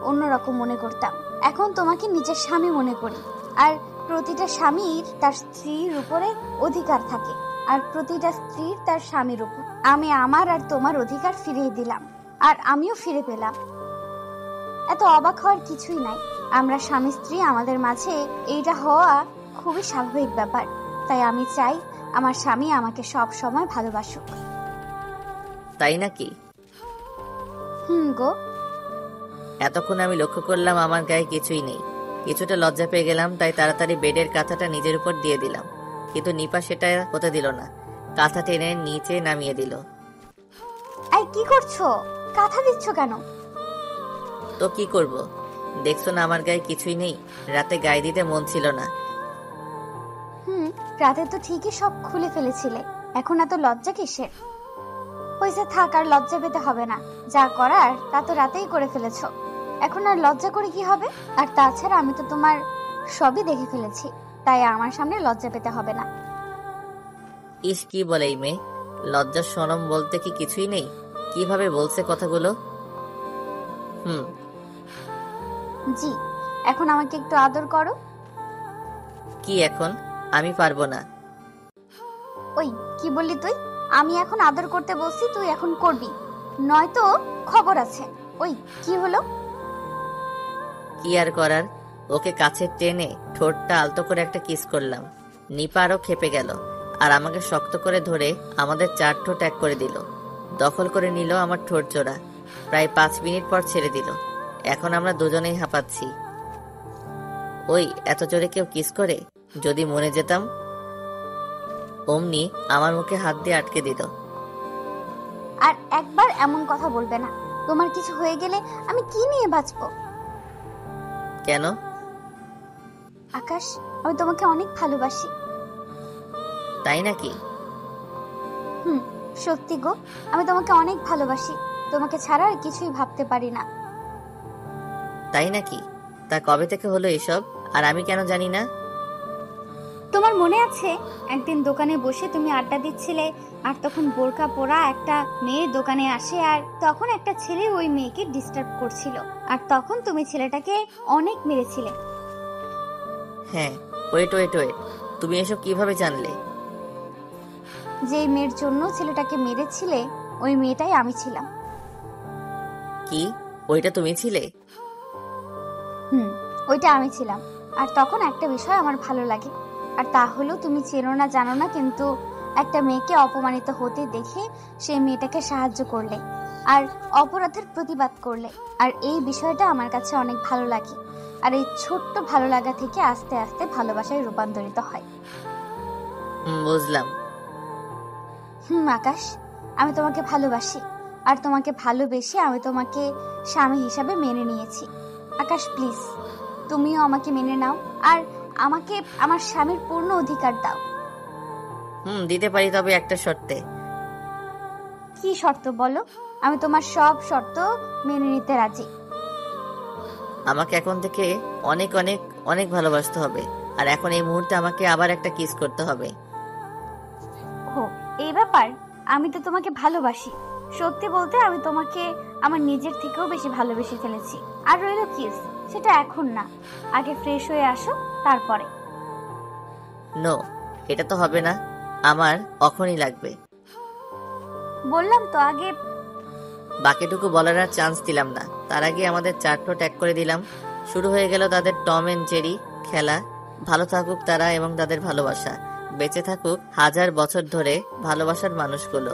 অন্যরকম মনে করতাম। এখন তোমাকে নিজের স্বামী মনে করি। আর প্রতিটা স্বামীর তার স্ত্রীর উপরে অধিকার থাকে, আর প্রতিটা স্ত্রীর তার স্বামীর উপর। আমি আমার আর তোমার অধিকার ফিরিয়ে দিলাম, আর আমিও ফিরে পেলাম। এত অবাক হওয়ার কিছুই নাই। আমরা স্বামী স্ত্রী, আমাদের মাঝে এইটা হওয়া খুবই স্বাভাবিক ব্যাপার। তাই আমি চাই আমার স্বামী আমাকে সব সময় ভালোবাসুক। তাই নাকি? গো। এতক্ষণ আমি লক্ষ্য করলাম আমার গায়ে কিছুই নেই। কিছুটা লজ্জা পেয়ে গেলাম, তাই তাড়াতাড়ি বেডের কাঁথাটা নিজের উপর দিয়ে দিলাম। কিন্তু নিপা সেটা হতে দিল না, কাঁথা টেনে নিচে নামিয়ে দিল। এই কি করছো? কাঁথা দিচ্ছ কেন? তো কি করব, দেখছো না আমার গায়ে কিছুই নেই। রাতে গায়ে দিতে মন ছিল না। রাতে তো ঠিকই সব খুলে ফেলেছিলে, এখন এত লজ্জা কিসের? হয়েছে, থাক, আর লজ্জা পেতে হবে না। যা করার তা তো রাতেই করে ফেলেছো, এখন আর লজ্জা করে কি হবে? আর তাছাড়া আমি তো তোমার সবই দেখে ফেলেছি, তাই আমার সামনে লজ্জা পেতে হবে না। ইস, কি বলে এই মেয়ে, লজ্জা শরম বলতে কি কিছুই নেই? কিভাবে বলছে কথাগুলো। জি, এখন আমাকে একটু আদর করো। কি এখন? আমি পারবো না। ওই কি বললি তুই? আমি এখন আদর করতে বলছি, তুই এখন করবি, নয়তো খবর আছে। ওই কি হলো? কি আর করার, ওকে কাছে টেনে ঠোঁটটা আলতো করে একটা কিস করলাম। নিপা আরো খেপে গেল আর আমাকে শক্ত করে ধরে আমাদের 4 ঠোঁট এক করে দিল। দখল করে নিল আমার ঠোঁট জোড়া। প্রায় 5 মিনিট পর ছেড়ে দিল। এখন আমরা দুজনেই হাঁপাচ্ছি। ওই এত জোরে কেউ কিস করে? যদি মরে যেতাম। অমনি আমার মুখে হাত দিয়ে আটকে দিল। আর একবার এমন কথা বলবে না। তোমার কিছু হয়ে গেলে আমি কি নিয়ে বাঁচবো? কেন? আকাশ, আমি তোমাকে অনেক ভালোবাসি। তাই নাকি? সত্যি গো, আমি তোমাকে অনেক ভালোবাসি। তোমাকে ছাড়া আর কিছুই ভাবতে পারি না। তাই নাকি? তা কবে থেকে হলো এসব, আর আমি কেন জানি না? তোমার মনে আছে একদিন দোকানে বসে তুমি আড্ডা দিচ্ছিলে, আর তখন বোরকা পরা একটা মেয়ে দোকানে আসে, আর তখন একটা ছেলে ওই মেয়েকে ডিস্টার্ব করছিল, আর তখন তুমি ছেলেটাকে অনেক মেরেছিলে। হ্যাঁ, ওয়েট ওয়েট ওয়েট, তুমি এসব কিভাবে জানলে? যেই মেয়ের জন্য ছেলেটাকে মেরেছিলে ওই মেয়েটাই আমি ছিলাম। কি, ওইটা তুমি ছিলে? ওইটা আমি ছিলাম। আর তখন একটা বিষয় আমার ভালো লাগে, আর তা হলো তুমি চেনো না জানো না, কিন্তু একটা মেয়েকে অপমানিত হতে দেখে সেই মেয়েটাকে সাহায্য করলে আর অপরাধের প্রতিবাদ করলে। আর এই বিষয়টা আমার কাছে অনেক ভালো লাগে। আর এই ছোট্ট ভালো লাগা থেকে আস্তে আস্তে ভালোবাসায় রূপান্তরিত হয়। বুঝলাম। আকাশ, আমি তোমাকে ভালোবাসি, আর তোমাকে ভালোবেসে আমি তোমাকে স্বামী হিসাবে মেনে নিয়েছি। আকাশ প্লিজ, তুমিও আমাকে মেনে নাও, আর আমাকে আমার স্বামীর পূর্ণ অধিকার দাও। দিতে পারি, তবে একটা শর্তে। কি শর্ত বলো? আমি তোমার সব শর্ত মেনে নিতে রাজি। আমাকে এখন থেকে অনেক অনেক অনেক ভালোবাসতে হবে, আর এখন এই মুহূর্তে আমাকে আবার একটা কিস করতে হবে। ও, এই ব্যাপার? আমি তো তোমাকে ভালোবাসি। সত্যি বলতে আমি তোমাকে আমার নিজের থেকেও বেশি ভালোবেসে ফেলেছি। আর রইল কিস, সেটা এখন না, আগে ফ্রেশ হয়ে আসো তারপরে। নো, এটা তো হবে না, আমার এখনই লাগবে। বললাম তো আগে। বাকিটুকু বলার আর চান্স দিলাম না, তার আগে আমাদের 4 ঠোঁট এক করে দিলাম। শুরু হয়ে গেল তাদের টম এন্ড জেরি খেলা। ভালো থাকুক তারা এবং তাদের ভালোবাসা, বেঁচে থাকুক 1000 বছর ধরে ভালোবাসার মানুষগুলো।